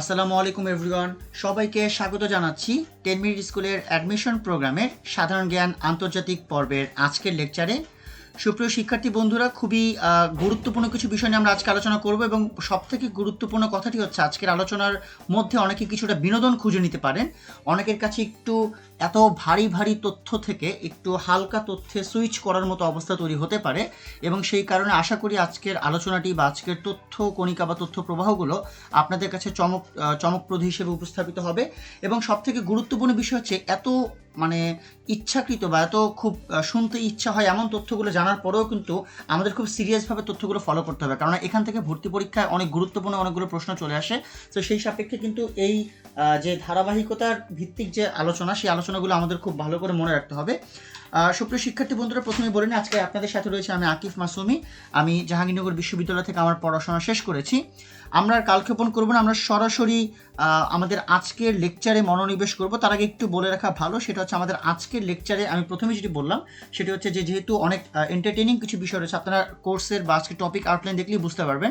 আসসালামু আলাইকুম এভরিওয়ান, সবাইকে স্বাগত জানাচ্ছি 10 মিনিট স্কুলের অ্যাডমিশন প্রোগ্রামের সাধারণ জ্ঞান আন্তর্জাতিক পর্বের আজকের লেকচারে। সুপ্রিয় শিক্ষার্থী বন্ধুরা, খুবই গুরুত্বপূর্ণ কিছু বিষয় নিয়ে আমরা আজকে আলোচনা করব এবং সবথেকে গুরুত্বপূর্ণ কথাটি হচ্ছে আজকের আলোচনার মধ্যে অনেকে কিছুটা বিনোদন খুঁজে নিতে পারেন। অনেকের কাছে একটু এত ভারী ভারী তথ্য থেকে একটু হালকা তথ্যে সুইচ করার মতো অবস্থা তৈরি হতে পারে এবং সেই কারণে আশা করি আজকের আলোচনাটি বা আজকের তথ্য কণিকা বা তথ্য প্রবাহগুলো আপনাদের কাছে চমকপ্রদ হিসেবে উপস্থাপিত হবে। এবং সবথেকে গুরুত্বপূর্ণ বিষয় হচ্ছে এত ইচ্ছাকৃত বা এত খুব শুনতে ইচ্ছা হয় এমন তথ্যগুলো জানার পরেও কিন্তু আমাদের খুব সিরিয়াসভাবে তথ্যগুলো ফলো করতে হবে, কারণ এখান থেকে ভর্তি পরীক্ষায় অনেক গুরুত্বপূর্ণ অনেকগুলো প্রশ্ন চলে আসে। তো সেই সাপেক্ষে কিন্তু এই যে ধারাবাহিকতার ভিত্তিক যে আলোচনা, সেই আলোচনাগুলো আমাদের খুব ভালো করে মনে রাখতে হবে। সুপ্রিয় শিক্ষার্থী বন্ধুরা, প্রথমে বলে নিই আজকে আপনাদের সাথে রয়েছে আমি আকিফ মাসুমি। আমি জাহাঙ্গীরনগর বিশ্ববিদ্যালয় থেকে আমার পড়াশোনা শেষ করেছি। আমরা আর কালক্ষেপণ করবো না, আমরা সরাসরি আমাদের আজকের লেকচারে মনোনিবেশ করব। তার আগে একটু বলে রাখা ভালো, সেটা হচ্ছে আমাদের আজকের লেকচারে আমি প্রথমে যেটি বললাম সেটি হচ্ছে যে যেহেতু অনেক এন্টারটেইনিং কিছু বিষয় রয়েছে, আপনারা কোর্সের বা আজকের টপিক আউটলাইন দেখলেই বুঝতে পারবেন।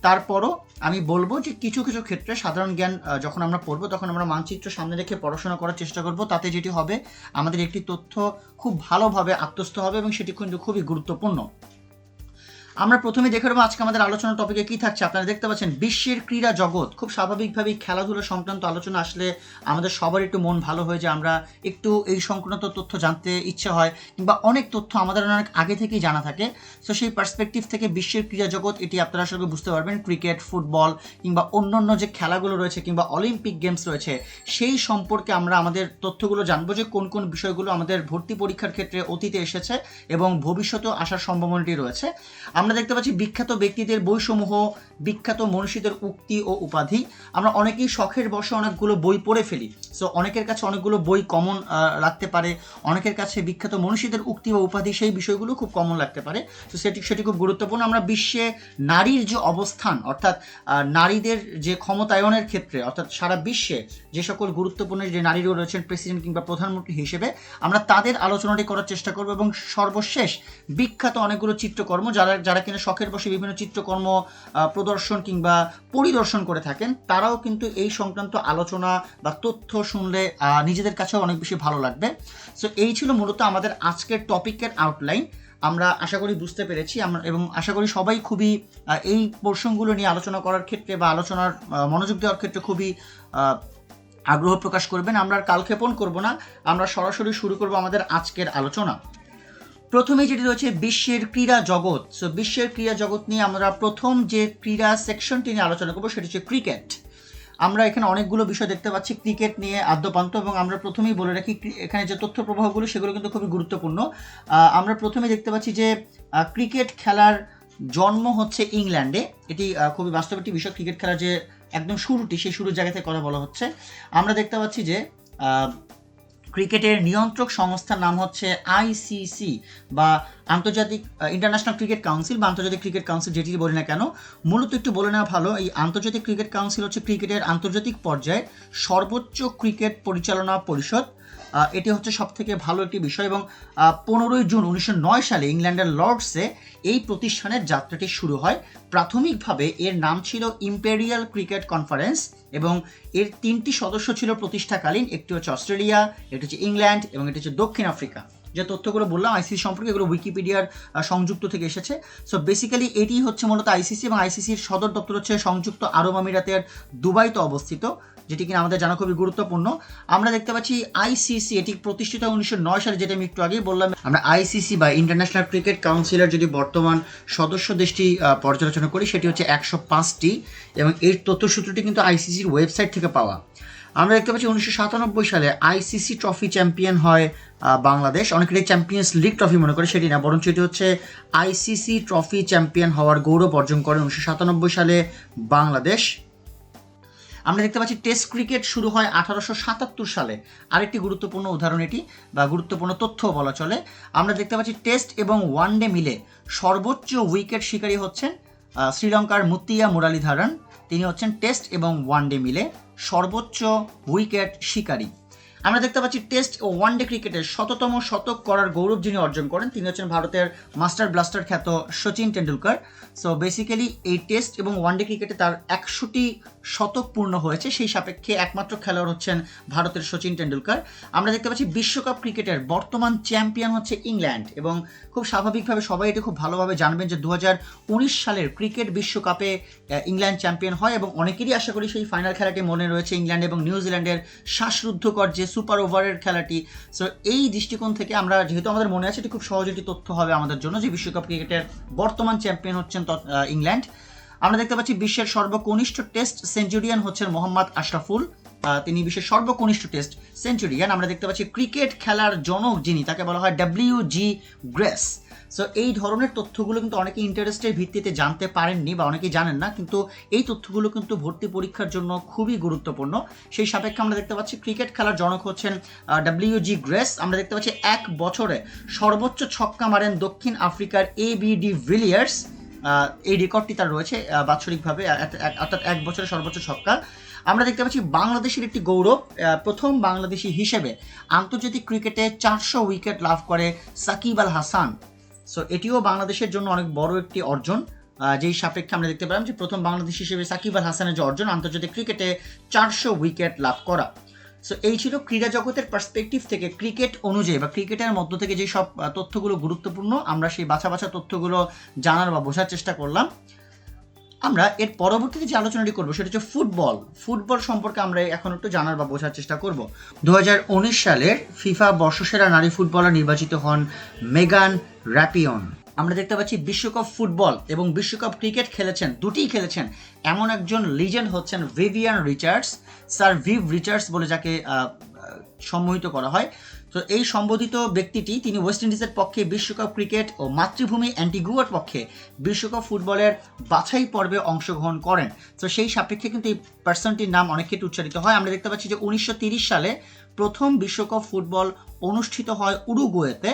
তারপরও আমি বলবো যে কিছু কিছু ক্ষেত্রে সাধারণ জ্ঞান যখন আমরা পড়বো তখন আমরা মানচিত্র সামনে রেখে পড়াশোনা করার চেষ্টা করব। তাতে যেটি হবে আমাদের একটি তথ্য খুব ভালোভাবে আত্মস্থ হবে এবং সেটি কিন্তু খুবই গুরুত্বপূর্ণ। আমরা প্রথমে দেখে নেব আজকে আমাদের আলোচনার টপিকে কি থাকছে। আপনারা দেখতে পাচ্ছেন বিশ্বের ক্রীড়া জগৎ। খুব স্বাভাবিকভাবেই খেলাধুলা সংক্রান্ত আলোচনা আসলে আমাদের সবার একটু মন ভালো হয়ে যায়, আমরা একটু এই সংক্রান্ত তথ্য জানতে ইচ্ছে হয় কিংবা অনেক তথ্য আমাদের অনেক আগে থেকেই জানা থাকে। সো সেই পার্সপেক্টিভ থেকে বিশ্বের ক্রীড়া জগৎ এটি আপনারা আসলে বুঝতে পারবেন। ক্রিকেট, ফুটবল কিংবা অন্যান্য যে খেলাগুলো রয়েছে কিংবা অলিম্পিক গেমস রয়েছে সেই সম্পর্কে আমরা আমাদের তথ্যগুলো জানবো যে কোন কোন বিষয়গুলো আমাদের ভর্তি পরীক্ষার ক্ষেত্রে অতীতে এসেছে এবং ভবিষ্যতেও আসার সম্ভাবনাটি রয়েছে। আমরা দেখতে পাচ্ছি বিখ্যাত ব্যক্তিদের বইসমূহ, বিখ্যাত মনীষীদের উক্তি ও উপাধি। আমরা অনেকেই শখের বশে অনেকগুলো বই পড়ে ফেলি। সো অনেকের কাছে অনেকগুলো বই কমন লাগতে পারে, অনেকের কাছে বিখ্যাত মনীষীদের উক্তি ও উপাধি সেই বিষয়গুলো খুব কমন লাগতে পারে। তো সেটি খুব গুরুত্বপূর্ণ। আমরা বিশ্বে নারীর যে অবস্থান, অর্থাৎ নারীদের যে ক্ষমতায়নের ক্ষেত্রে, অর্থাৎ সারা বিশ্বে যে সকল গুরুত্বপূর্ণ যে নারীরা রয়েছেন প্রেসিডেন্ট কিংবা প্রধানমন্ত্রী হিসেবে, আমরা তাদের আলোচনাটি করার চেষ্টা করব। এবং সর্বশেষ বিখ্যাত অনেকগুলো চিত্রকর্ম যারা কিনা শখের বসে বিভিন্ন চিত্রকর্ম প্রদর্শন কিংবা পরিদর্শন করে থাকেন, তারাও কিন্তু এই সংক্রান্ত আলোচনা বা তথ্য শুনলে নিজেদের কাছেও অনেক বেশি ভালো লাগবে। সো এই ছিল মূলত আমাদের আজকের টপিকের আউটলাইন। আমরা আশা করি বুঝতে পেরেছি এবং আশা করি সবাই খুবই এই পোর্শনগুলো নিয়ে আলোচনা করার ক্ষেত্রে বা আলোচনার মনোযোগ দেওয়ার ক্ষেত্রে খুবই আগ্রহ প্রকাশ করবেন। আমরা আর কালক্ষেপণ করব না, আমরা সরাসরি শুরু করব আমাদের আজকের আলোচনা। প্রথমে যেটি রয়েছে বিশ্বের ক্রীড়া জগৎ। সো বিশ্বের ক্রীড়া জগৎ নিয়ে আমরা প্রথম যে ক্রীড়া সেকশনটি নিয়ে আলোচনা করবো সেটি হচ্ছে ক্রিকেট। আমরা এখানে অনেকগুলো বিষয় দেখতে পাচ্ছি ক্রিকেট নিয়ে আদ্যপান্ত, এবং আমরা প্রথমেই বলে রাখি এখানে যে তথ্য প্রবাহগুলো সেগুলো কিন্তু খুবই গুরুত্বপূর্ণ। আমরা প্রথমে দেখতে পাচ্ছি যে ক্রিকেট খেলার জন্ম হচ্ছে ইংল্যান্ডে। এটি খুবই বাস্তব একটি বিষয়। ক্রিকেট খেলার যে একদম শুরুটি, সেই শুরুর জায়গা থেকে কথা বলা হচ্ছে। আমরা দেখতে পাচ্ছি যে ক্রিকেটের নিয়ন্ত্রক সংস্থার নাম হচ্ছে আইসিসি বা আন্তর্জাতিক ইন্টারন্যাশনাল ক্রিকেট কাউন্সিল বা আন্তর্জাতিক ক্রিকেট কাউন্সিল, যেটি বলি না কেন। মূলত একটু বলে নেওয়া ভালো, এই আন্তর্জাতিক ক্রিকেট কাউন্সিল হচ্ছে ক্রিকেটের আন্তর্জাতিক পর্যায়ে সর্বোচ্চ ক্রিকেট পরিচালনা পরিষদ। এটি হচ্ছে সবথেকে ভালো একটি বিষয়। এবং 15 জুন 1909 সালে ইংল্যান্ডের লর্ডসে এই প্রতিষ্ঠানের যাত্রাটি শুরু হয়। প্রাথমিকভাবে এর নাম ছিল ইম্পেরিয়াল ক্রিকেট কনফারেন্স এবং এর 3টি সদস্য ছিল প্রতিষ্ঠাকালীন। একটি হচ্ছে অস্ট্রেলিয়া, একটি হচ্ছে ইংল্যান্ড এবং এটি হচ্ছে দক্ষিণ আফ্রিকা। যে তথ্যগুলো বললাম আইসিসি সম্পর্কে, এগুলো উইকিপিডিয়ার সংযুক্ত থেকে এসেছে। সো বেসিক্যালি এটি হচ্ছে মূলত আইসিসি, এবং আইসিসির সদর দপ্তর হচ্ছে সংযুক্ত আরব আমিরাতের দুবাইতে অবস্থিত, যেটি কিনা আমাদের জানা খুবই গুরুত্বপূর্ণ। আমরা দেখতে পাচ্ছি আইসিসি এটি প্রতিষ্ঠিত 1909 সালে, যেটা আমি একটু আগেই বললাম। আমরা আইসিসি বা ইন্টারন্যাশনাল ক্রিকেট কাউন্সিলের যদি বর্তমান সদস্য দেশটি পর্যালোচনা করি সেটি হচ্ছে 105টি, এবং এর তথ্যসূত্রটি কিন্তু আইসিসির ওয়েবসাইট থেকে পাওয়া। আমরা দেখতে পাচ্ছি 1997 সালে আইসিসি ট্রফি চ্যাম্পিয়ন হয় বাংলাদেশ। অনেকেই চ্যাম্পিয়ন্স লিগ ট্রফি মনে করে, সেটি না, বরঞ্চ এটি হচ্ছে আইসিসি ট্রফি চ্যাম্পিয়ন হওয়ার গৌরব অর্জন করে 1997 সালে বাংলাদেশ। আমরা দেখতে পাচ্ছি টেস্ট ক্রিকেট শুরু হয় 1877 সালে। আরেকটি গুরুত্বপূর্ণ উদাহরণ এটি বা গুরুত্বপূর্ণ তথ্য বলা চলে। আমরা দেখতে পাচ্ছি টেস্ট এবং ওয়ানডে মিলে সর্বোচ্চ উইকেট শিকারী হচ্ছেন শ্রীলঙ্কার মুত্তিয়া মুরালীধরন। তিনি হচ্ছেন টেস্ট এবং ওয়ানডে মিলে সর্বোচ্চ উইকেট শিকারী। আমরা দেখতে পাচ্ছি টেস্ট ও ওয়ানডে ক্রিকেটের 100তম শতক করার গৌরব যিনি অর্জন করেন তিনি হচ্ছেন ভারতের মাস্টার ব্লাস্টার খ্যাত সচিন টেন্ডুলকার। সো বেসিক্যালি এই টেস্ট এবং ওয়ানডে ক্রিকেটে তার 100টি শতক পূর্ণ হয়েছে, সেই সাপেক্ষে একমাত্র খেলোয়াড় হচ্ছেন ভারতের সচিন টেন্ডুলকার। আমরা দেখতে পাচ্ছি বিশ্বকাপ ক্রিকেটের বর্তমান চ্যাম্পিয়ন হচ্ছে ইংল্যান্ড, এবং খুব স্বাভাবিকভাবে সবাই এটা খুব ভালোভাবে জানবেন যে 2019 সালের ক্রিকেট বিশ্বকাপে ইংল্যান্ড চ্যাম্পিয়ন হয়, এবং অনেকেরই আশা করি সেই ফাইনাল খেলাটি মনে রয়েছে, ইংল্যান্ড এবং নিউজিল্যান্ডের শ্বাসরুদ্ধকর যে সুপার ওভারের খেলাটি। সো এই দৃষ্টিকোণ থেকে আমরা, যেহেতু আমাদের মনে আছে, এটি খুব সহজ একটি তথ্য হবে আমাদের জন্য যে বিশ্বকাপ ক্রিকেটের বর্তমান চ্যাম্পিয়ন হচ্ছেন ইংল্যান্ড। আমরা দেখতে পাচ্ছি বিশ্বের সর্বকনিষ্ঠ টেস্ট সেঞ্চুরিয়ান হচ্ছেন মোহাম্মদ আশরাফুল, তিনি বিশ্বের সর্বকনিষ্ঠ টেস্ট সেঞ্চুরিয়ান। আমরা দেখতে পাচ্ছি ক্রিকেট খেলার জনক যিনি, তাকে বলা হয় WG গ্রেস। সো এই ধরনের তথ্যগুলো কিন্তু অনেকে ইন্টারেস্টের ভিত্তিতে জানতে পারেননি বা অনেকেই জানেন না, কিন্তু এই তথ্যগুলো কিন্তু ভর্তি পরীক্ষার জন্য খুবই গুরুত্বপূর্ণ। সেই সাপেক্ষে আমরা দেখতে পাচ্ছি ক্রিকেট খেলার জনক হচ্ছেন WG গ্রেস। আমরা দেখতে পাচ্ছি 1 বছরে সর্বোচ্চ ছক্কা মারেন দক্ষিণ আফ্রিকার AB ডি ভিলিয়ার্স, এই রেকর্ডটি তার রয়েছে বাৎসরিকভাবে, অর্থাৎ 1 বছরে সর্বোচ্চ ছক্কা। আমরা দেখতে পাচ্ছি বাংলাদেশের একটি গৌরব, প্রথম বাংলাদেশি হিসেবে আন্তর্জাতিক ক্রিকেটে 400 উইকেট লাভ করে সাকিব আল হাসান। সো এটিও বাংলাদেশের জন্য অনেক বড় একটি অর্জন, যেই সাপেক্ষে আমরা দেখতে পেলাম যে প্রথম বাংলাদেশ হিসেবে সাকিব আল হাসানের যে অর্জন আন্তর্জাতিক ক্রিকেটে 400 উইকেট লাভ করা। সো এই ছিল ক্রীড়া জগতের পার্সপেক্টিভ থেকে ক্রিকেট অনুযায়ী বা ক্রিকেটের মধ্য থেকে যে সব তথ্যগুলো গুরুত্বপূর্ণ, আমরা সেই বাছা বাছা তথ্যগুলো জানার বা বোঝার চেষ্টা করলাম। আমরা এর পরবর্তীতে যে আলোচনাটি করবো সেটা হচ্ছে ফুটবল সম্পর্কে আমরা এখন একটু জানার বা বোঝার চেষ্টা করব। 2019 সালের ফিফা বর্ষসেরা নারী ফুটবলার নির্বাচিত হন মেগান র্যাপিয়ন। আমরা দেখতে পাচ্ছি বিশ্বকাপ ফুটবল এবং বিশ্বকাপ ক্রিকেট খেলেছেন, দুটিই খেলেছেন এমন একজন লিজেন্ড হচ্ছেন Vivian Richards, Sir Viv Richards বলে যাকে সম্মোহিত করা হয়। তো এই সম্বোধিত ব্যক্তিটি, তিনি ওয়েস্ট ইন্ডিজের পক্ষে বিশ্বকাপ ক্রিকেট ও মাতৃভূমি অ্যান্টিগুয়ার পক্ষে বিশ্বকাপ ফুটবলের বাছাই পর্বে অংশগ্রহণ করেন। তো সেই সাপেক্ষে কিন্তু এই পার্সনটির নাম অনেক ক্ষেত্রে উচ্চারিত হয়। আমরা দেখতে পাচ্ছি যে 1930 সালে প্রথম বিশ্বকাপ ফুটবল অনুষ্ঠিত হয় উরুগুয়েতে,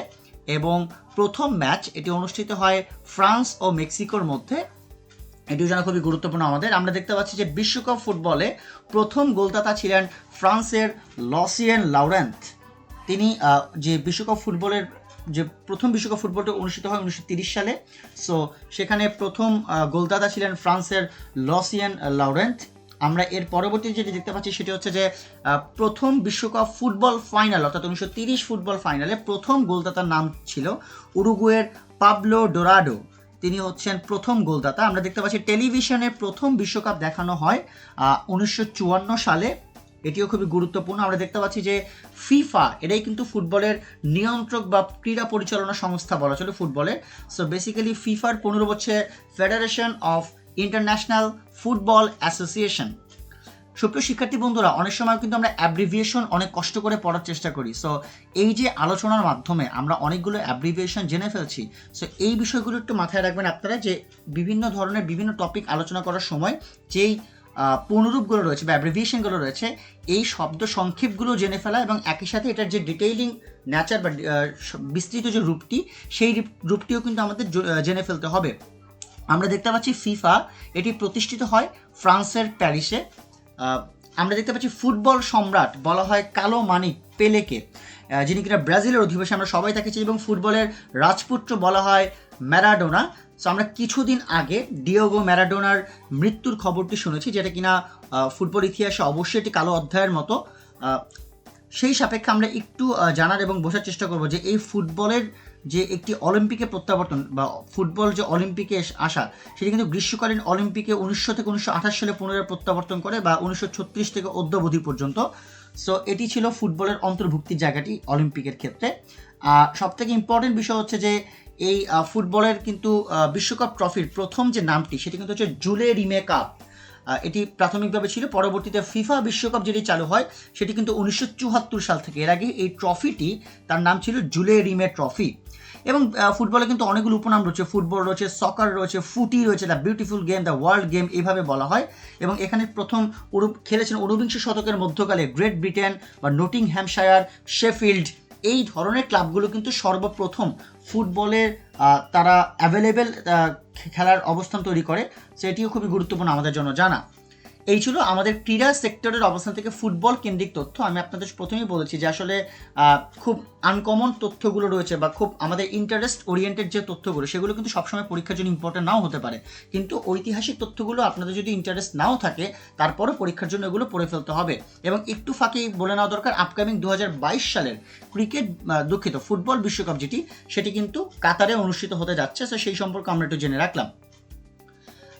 এবং প্রথম ম্যাচ এটি অনুষ্ঠিত হয় ফ্রান্স ও মেক্সিকোর মধ্যে, এটিও জানা খুবই গুরুত্বপূর্ণ আমাদের। আমরা দেখতে পাচ্ছি যে বিশ্বকাপ ফুটবলে প্রথম গোলদাতা ছিলেন ফ্রান্সের লসিয়েন লাউরেন্থ। তিনি যে বিশ্বকাপ ফুটবলের যে প্রথম বিশ্বকাপ ফুটবলটা অনুষ্ঠিত হয় 1930 সালে, সো সেখানে প্রথম গোলদাতা ছিলেন ফ্রান্সের লসিয়েন লাউরেন্থ। আমরা এর পরবর্তীতে যেটি দেখতে পাচ্ছি সেটি হচ্ছে যে প্রথম বিশ্বকাপ ফুটবল ফাইনাল অর্থাৎ 1930 ফুটবল ফাইনালে প্রথম গোলদাতার নাম ছিল উরুগুয়ের পাবলো ডোরাডো, তিনি হচ্ছেন প্রথম গোলদাতা। আমরা দেখতে পাচ্ছি টেলিভিশনে প্রথম বিশ্বকাপ দেখানো হয় 1954 সালে, এটিও খুবই গুরুত্বপূর্ণ। আমরা দেখতে পাচ্ছি যে ফিফা এটাই কিন্তু ফুটবলের নিয়ন্ত্রক বা ক্রীড়া পরিচালনা সংস্থা বলা চলে ফুটবলের। সো বেসিক্যালি ফিফার 15 হচ্ছে federation of international football association. সুপ্রিয় শিক্ষার্থী বন্ধুরা, অনেক সময় কিন্তু আমরা অ্যাব্রিভিয়েশন অনেক কষ্ট করে পড়ার চেষ্টা করি। সো এই যে আলোচনার মাধ্যমে আমরা অনেকগুলো অ্যাব্রিভিয়েশন জেনে ফেলছি, সো এই বিষয়গুলো একটু মাথায় রাখবেন আপনারা, যে বিভিন্ন ধরনের বিভিন্ন টপিক আলোচনা করার সময় যেই পুনরূপগুলো রয়েছে বা অ্যাব্রিভিয়েশনগুলো রয়েছে, এই শব্দ সংক্ষেপগুলো জেনে ফেলা এবং একই সাথে এটার যে ডিটেইলিং নেচার বা বিস্তৃত যে রূপটি, সেই রূপটিও কিন্তু আমাদের জেনে ফেলতে হবে। আমরা দেখতে পাচ্ছি ফিফা এটি প্রতিষ্ঠিত হয় ফ্রান্সের প্যারিসে। আমরা দেখতে পাচ্ছি ফুটবল সম্রাট বলা হয় কালো মানিক পেলেকে, যিনি কিনা ব্রাজিলের অধিবাসী, আমরা সবাই তাকে চিনি, এবং ফুটবলের রাজপুত্র বলা হয় ম্যারাডোনা। সো আমরা কিছুদিন আগে ডিয়েগো ম্যারাডোনার মৃত্যুর খবরটি শুনেছি, যেটা কিনা ফুটবল ইতিহাসে অবশ্যই একটি কালো অধ্যায়ের মতো। সেই সাপেক্ষে আমরা একটু জানার এবং বোঝার চেষ্টা করব যে এই ফুটবলের যে একটি অলিম্পিকে প্রত্যাবর্তন বা ফুটবল যে অলিম্পিকে আসা, সেটি কিন্তু গ্রীষ্মকালীন অলিম্পিকে 1900 থেকে 1928 সালে পুনরায় প্রত্যাবর্তন করে বা 1936 থেকে অদ্যাবধি পর্যন্ত। সো এটি ছিল ফুটবলের অন্তর্ভুক্তির জায়গাটি অলিম্পিকের ক্ষেত্রে। সবথেকে ইম্পর্টেন্ট বিষয় হচ্ছে যে এই ফুটবলের কিন্তু বিশ্বকাপ ট্রফির প্রথম যে নামটি সেটি কিন্তু হচ্ছে জুলে রিমে কাপ। এটি প্রাথমিকভাবে ছিল, পরবর্তীতে ফিফা বিশ্বকাপ যেটি চালু হয় সেটি কিন্তু 1974 সাল থেকে। এর আগে এই ট্রফিটি তার নাম ছিল জুলে রিমে ট্রফি। এবং ফুটবলে কিন্তু অনেকগুলো উপনাম রয়েছে, ফুটবল রয়েছে, সকার রয়েছে, ফুটি রয়েছে, the beautiful game, the world game, এইভাবে বলা হয়। এবং এখানে প্রথম খেলেছেন 19বিংশ শতকের মধ্যকালে গ্রেট ব্রিটেন বা নটিংহ্যামশায়ার, শেফিল্ড, এই ধরনের ক্লাবগুলো কিন্তু সর্বপ্রথম ফুটবলের তারা অ্যাভেলেবেল খেলার অবস্থান তৈরি করে। সো এটিও খুবই গুরুত্বপূর্ণ আমাদের জন্য জানা। এই ছিল আমাদের ক্রীড়া সেক্টরের অবস্থান থেকে ফুটবল কেন্দ্রিক তথ্য। আমি আপনাদের প্রথমেই বলেছি যে আসলে খুব আনকমন তথ্যগুলো রয়েছে বা খুব আমাদের ইন্টারেস্ট ওরিয়েন্টেড যে তথ্যগুলো সেগুলো কিন্তু সবসময় পরীক্ষার জন্য ইম্পর্টেন্ট নাও হতে পারে, কিন্তু ঐতিহাসিক তথ্যগুলো আপনাদের যদি ইন্টারেস্ট নাও থাকে তারপরও পরীক্ষার জন্য এগুলো পড়ে ফেলতে হবে। এবং একটু ফাঁকে বলে নেওয়া দরকার, আপকামিং 2022 সালের ফুটবল বিশ্বকাপ যেটি, সেটি কিন্তু কাতারে অনুষ্ঠিত হতে যাচ্ছে। তো সেই সম্পর্কে আমরা একটু জেনে রাখলাম।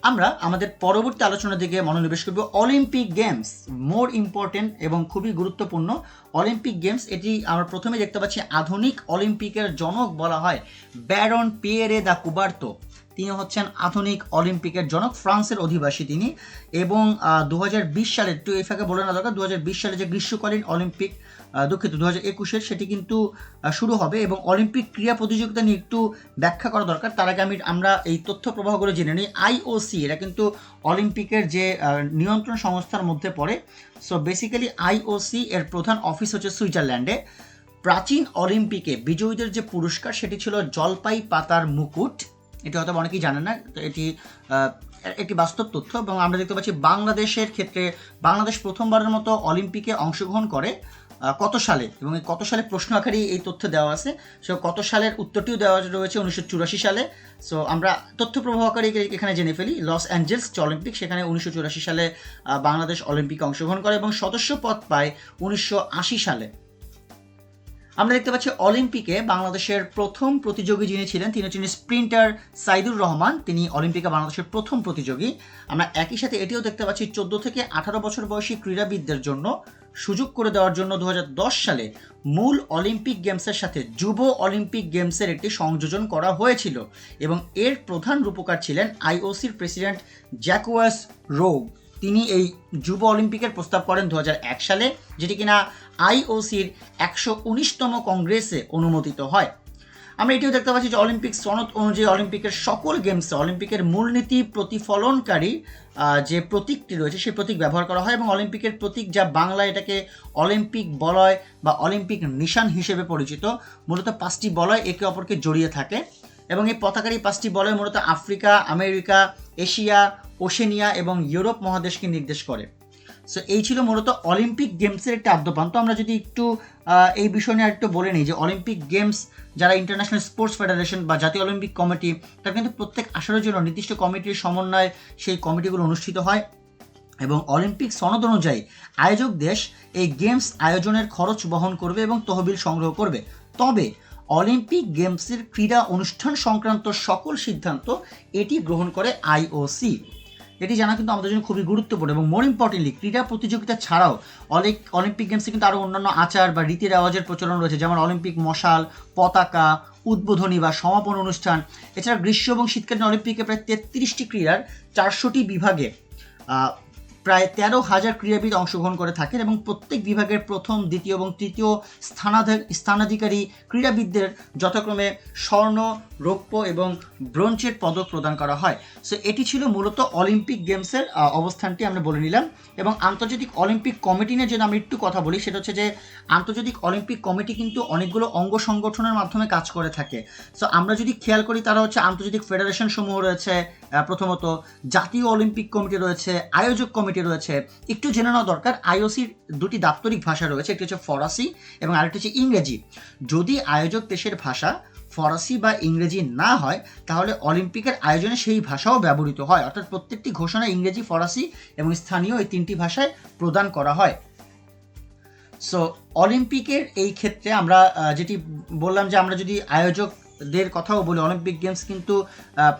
আমরা আমাদের পরবর্তী আলোচনার দিকে মনোনিবেশ করব। অলিম্পিক গেমস মোর ইম্পর্টেন্ট এবং খুবই গুরুত্বপূর্ণ। অলিম্পিক গেমস এটি আমরা প্রথমে দেখতে পাচ্ছি আধুনিক অলিম্পিকের জনক বলা হয় ব্যারন পিয়েরে দা কুবার্তো। তিনি হচ্ছেন আধুনিক অলিম্পিকের জনক, ফ্রান্সের অধিবাসী তিনি। এবং 2020 সালে, একটু এই ফাঁকে বলে না দরকার, 2020 সালে যে গ্রীষ্মকালীন অলিম্পিক 2021-এর সেটি কিন্তু শুরু হবে। এবং অলিম্পিক ক্রীড়া প্রতিযোগিতা নিয়ে একটু ব্যাখ্যা করা দরকার। তার আগে আমরা এই তথ্য প্রবাহগুলো জেনে নিই। আইওসি এরা কিন্তু অলিম্পিকের যে নিয়ন্ত্রণ সংস্থার মধ্যে পড়ে। সো বেসিক্যালি আইওসি এর প্রধান অফিস হচ্ছে সুইজারল্যান্ডে। প্রাচীন অলিম্পিকে বিজয়ীদের যে পুরস্কার সেটি ছিল জলপাই পাতার মুকুট। এটি হয়তো অনেকেই জানেন না, তো এটি একটি বাস্তব তথ্য। এবং আমরা দেখতে পাচ্ছি বাংলাদেশের ক্ষেত্রে বাংলাদেশ প্রথমবারের মতো অলিম্পিকে অংশগ্রহণ করে কত সালে, এবং এই কত সালে প্রশ্ন আকারে এই তথ্য দেওয়া আছে। সো কত সালের উত্তরটিও দেওয়া রয়েছে 1984 সালে। সো আমরা তথ্য প্রবাহ আকারে এখানে জেনে ফেলি। লস অ্যাঞ্জেলস যে অলিম্পিক, সেখানে 1984 সালে বাংলাদেশ অলিম্পিকে অংশগ্রহণ করে এবং সদস্য পদ পায় 1980 সালে। আমরা দেখতে পাচ্ছি অলিম্পিকে বাংলাদেশের প্রথম প্রতিযোগী যিনি ছিলেন তিনি হচ্ছেন স্প্রিন্টার সাইদুর রহমান। তিনি অলিম্পিকে বাংলাদেশের প্রথম প্রতিযোগী। আমরা একই সাথে এটিও দেখতে পাচ্ছি 14 থেকে 18 বছর বয়সী ক্রীড়াবিদদের জন্য সুযোগ করে দেওয়ার জন্য 2010 সালে মূল অলিম্পিক গেমসের সাথে যুব অলিম্পিক গেমসের একটি সংযোজন করা হয়েছিল। এবং এর প্রধান রূপকার ছিলেন আইওসির প্রেসিডেন্ট জ্যাকুয়াস রোগ। তিনি এই যুব অলিম্পিকের প্রস্তাব করেন 2001 সালে, যেটি কিনা আইওসির 119তম কংগ্রেসে অনুমোদিত হয়। আমরা এটিও দেখতে পাচ্ছি যে অলিম্পিক সনদ অনুযায়ী অলিম্পিকের সকল গেমসে অলিম্পিকের মূলনীতি প্রতিফলনকারী যে প্রতীকটি রয়েছে সেই প্রতীক ব্যবহার করা হয়। এবং অলিম্পিকের প্রতীক, যা বাংলায় এটাকে অলিম্পিক বলয় বা অলিম্পিক নিশান হিসেবে পরিচিত, মূলত 5টি বলয় একে অপরকে জড়িয়ে থাকে। এবং এই পতাকার এই 5টি বলয় মূলত আফ্রিকা, আমেরিকা, এশিয়া, ওশেনিয়া এবং ইউরোপ মহাদেশকে নির্দেশ করে। সো এই ছিল মূলত অলিম্পিক গেমসের একটা আদ্যপান্ত। আমরা যদি একটু এই বিষয় নিয়ে একটু বলে নিই যে অলিম্পিক গেমস যারা ইন্টারন্যাশনাল স্পোর্টস ফেডারেশন বা জাতীয় অলিম্পিক কমিটি, তারা কিন্তু প্রত্যেক আসরের জন্য নির্দিষ্ট কমিটির সমন্বয়ে সেই কমিটিগুলো অনুষ্ঠিত হয়। এবং অলিম্পিক সনদ অনুযায়ী আয়োজক দেশ এই গেমস আয়োজনের খরচ বহন করবে এবং তহবিল সংগ্রহ করবে। তবে অলিম্পিক গেমসের ক্রীড়া অনুষ্ঠান সংক্রান্ত সকল সিদ্ধান্ত এটি গ্রহণ করে আইওসি। এটি জানা কিন্তু আমাদের জন্য খুবই গুরুত্বপূর্ণ। এবং মোর ইম্পর্টেন্টলি ক্রীড়া প্রতিযোগিতা ছাড়াও অলিম্পিক গেমসে কিন্তু আরও অন্যান্য আচার বা রীতি রেওয়াজের প্রচলন রয়েছে, যেমন অলিম্পিক মশাল, পতাকা, উদ্বোধনী বা সমাপন অনুষ্ঠান। এছাড়া গ্রীষ্ম এবং শীতকালীন অলিম্পিকে প্রায় 33টি ক্রীড়ার 400টি বিভাগে প্রায় 13,000 ক্রীড়াবিদ অংশগ্রহণ করে থাকেন। এবং প্রত্যেক বিভাগের প্রথম, দ্বিতীয় এবং তৃতীয় স্থানাধিকারী ক্রীড়াবিদদের যথাক্রমে স্বর্ণ, রৌপ্য এবং ব্রোঞ্জের পদক প্রদান করা হয়। সো এটি ছিল মূলত অলিম্পিক গেমসের অবস্থানটি আমরা বলে নিলাম। এবং আন্তর্জাতিক অলিম্পিক কমিটি নিয়ে যদি আমি একটু কথা বলি, সেটা হচ্ছে যে আন্তর্জাতিক অলিম্পিক কমিটি কিন্তু অনেকগুলো অঙ্গ সংগঠনের মাধ্যমে কাজ করে থাকে। সো আমরা যদি খেয়াল করি, তারা হচ্ছে আন্তর্জাতিক ফেডারেশন সমূহ রয়েছে, প্রথমত জাতীয় অলিম্পিক কমিটি রয়েছে, আয়োজক কমিটি রয়েছে। একটু জেনে নেওয়া দরকার, আইওসির দুটি দাপ্তরিক ভাষা রয়েছে, একটি হচ্ছে ফরাসি এবং আরেকটি হচ্ছে ইংরেজি। যদি আয়োজক দেশের ভাষা ফরাসি বা ইংরেজি না হয়, তাহলে অলিম্পিকের আয়োজনে সেই ভাষাও ব্যবহৃত হয়। অর্থাৎ প্রত্যেকটি ঘোষণা ইংরেজি, ফরাসি এবং স্থানীয় এই 3টি ভাষায় প্রদান করা হয়। সো অলিম্পিকের এই ক্ষেত্রে আমরা যেটি বললাম যে আমরা যদি আয়োজকদের কথাও বলি, অলিম্পিক গেমস কিন্তু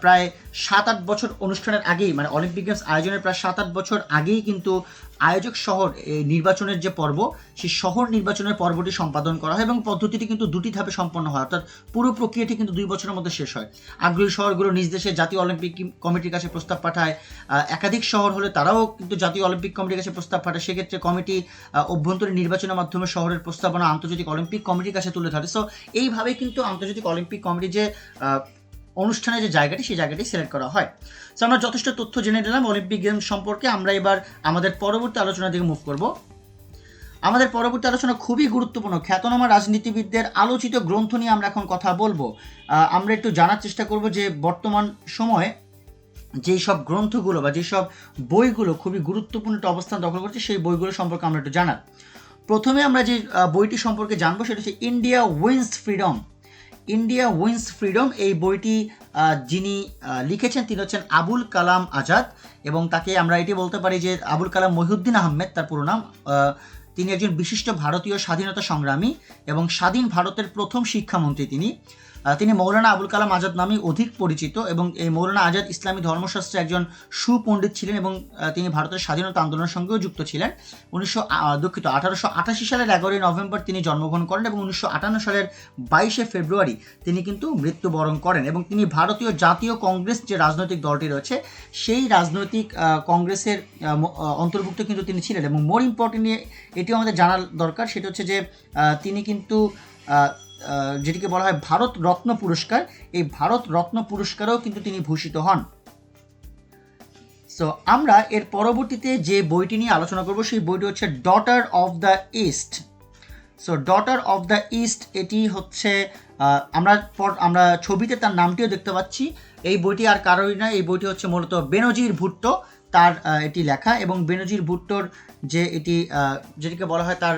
প্রায় 7-8 বছর অনুষ্ঠানের আগেই, মানে অলিম্পিক গেমস আয়োজনের প্রায় 7-8 বছর আগেই কিন্তু আয়োজক শহর নির্বাচনের যে পর্ব, সেই শহর নির্বাচনের পর্বটি সম্পাদন করা হয়। এবং পদ্ধতিটি কিন্তু 2টি ধাপে সম্পন্ন হয়, অর্থাৎ পুরো প্রক্রিয়াটি কিন্তু 2 বছরের মধ্যে শেষ হয়। আগ্রহী শহরগুলো নিজ দেশে জাতীয় অলিম্পিক কমিটির কাছে প্রস্তাব পাঠায়। একাধিক শহর হলে তারাও কিন্তু জাতীয় অলিম্পিক কমিটির কাছে প্রস্তাব পাঠায়। সেক্ষেত্রে কমিটি অভ্যন্তরীণ নির্বাচনের মাধ্যমে শহরের প্রস্তাবনা আন্তর্জাতিক অলিম্পিক কমিটির কাছে তুলে ধরে। সো এইভাবেই কিন্তু আন্তর্জাতিক অলিম্পিক কমিটির যে অনুষ্ঠানের যে জায়গাটি, সেই জায়গাটি সিলেক্ট করা হয়। সো আমরা যথেষ্ট তথ্য জেনে নিলাম অলিম্পিক গেমস সম্পর্কে। আমরা এবার আমাদের পরবর্তী আলোচনার দিকে মুভ করব। আমাদের পরবর্তী আলোচনা খুবই গুরুত্বপূর্ণ। খ্যাতনামা রাজনীতিবিদদের আলোচিত গ্রন্থ নিয়ে আমরা এখন কথা বলবো। আমরা একটু জানার চেষ্টা করব যে বর্তমান সময়ে যেই সব গ্রন্থগুলো বা যেসব বইগুলো খুবই গুরুত্বপূর্ণ একটা অবস্থান দখল করছে সেই বইগুলো সম্পর্কে আমরা একটু জানার। প্রথমে আমরা যে বইটি সম্পর্কে জানবো সেটা হচ্ছে India wins freedom. India wins freedom, এই বইটি যিনি লিখেছেন তিনি হচ্ছেন আবুল কালাম আজাদ, এবং তাকে আমরা এটি বলতে পারি যে আবুল কালাম মহিউদ্দিন আহমেদ তার পুরো নাম। তিনি একজন বিশিষ্ট ভারতীয় স্বাধীনতা সংগ্রামী এবং স্বাধীন ভারতের প্রথম শিক্ষামন্ত্রী। তিনি মৌলানা আবুল কালাম আজাদ নামে অধিক পরিচিত, এবং এই মৌলানা আজাদ ইসলামী ধর্মশাস্ত্রে একজন সুপণ্ডিত ছিলেন এবং তিনি ভারতের স্বাধীনতা আন্দোলনের সঙ্গেও যুক্ত ছিলেন। 1888 সালের 11 নভেম্বর তিনি জন্মগ্রহণ করেন এবং 1958 সালের 22 ফেব্রুয়ারি তিনি কিন্তু মৃত্যুবরণ করেন। এবং তিনি ভারতীয় জাতীয় কংগ্রেস যে রাজনৈতিক দলটি রয়েছে সেই রাজনৈতিক কংগ্রেসের অন্তর্ভুক্ত কিন্তু তিনি ছিলেন। এবং মোর ইম্পর্টেন্টলি এটিও আমাদের জানার দরকার, সেটা হচ্ছে যে তিনি কিন্তু যেটিকে বলা হয় ভারত রত্ন পুরস্কার, এই ভারত রত্ন পুরস্কারেও কিন্তু তিনি ভূষিত হন। সো আমরা এর পরবর্তীতে যে বইটি নিয়ে আলোচনা করব সেই বইটি হচ্ছে daughter of the east. So daughter of the east এটি হচ্ছে আমরা ছবিতে তার নামটিও দেখতে পাচ্ছি। এই বইটি আর কারোই না, এই বইটি হচ্ছে মূলত বেনজির ভুট্টো তার এটি লেখা, এবং বেনজির ভুট্টোর যে এটি যেটিকে বলা হয় তার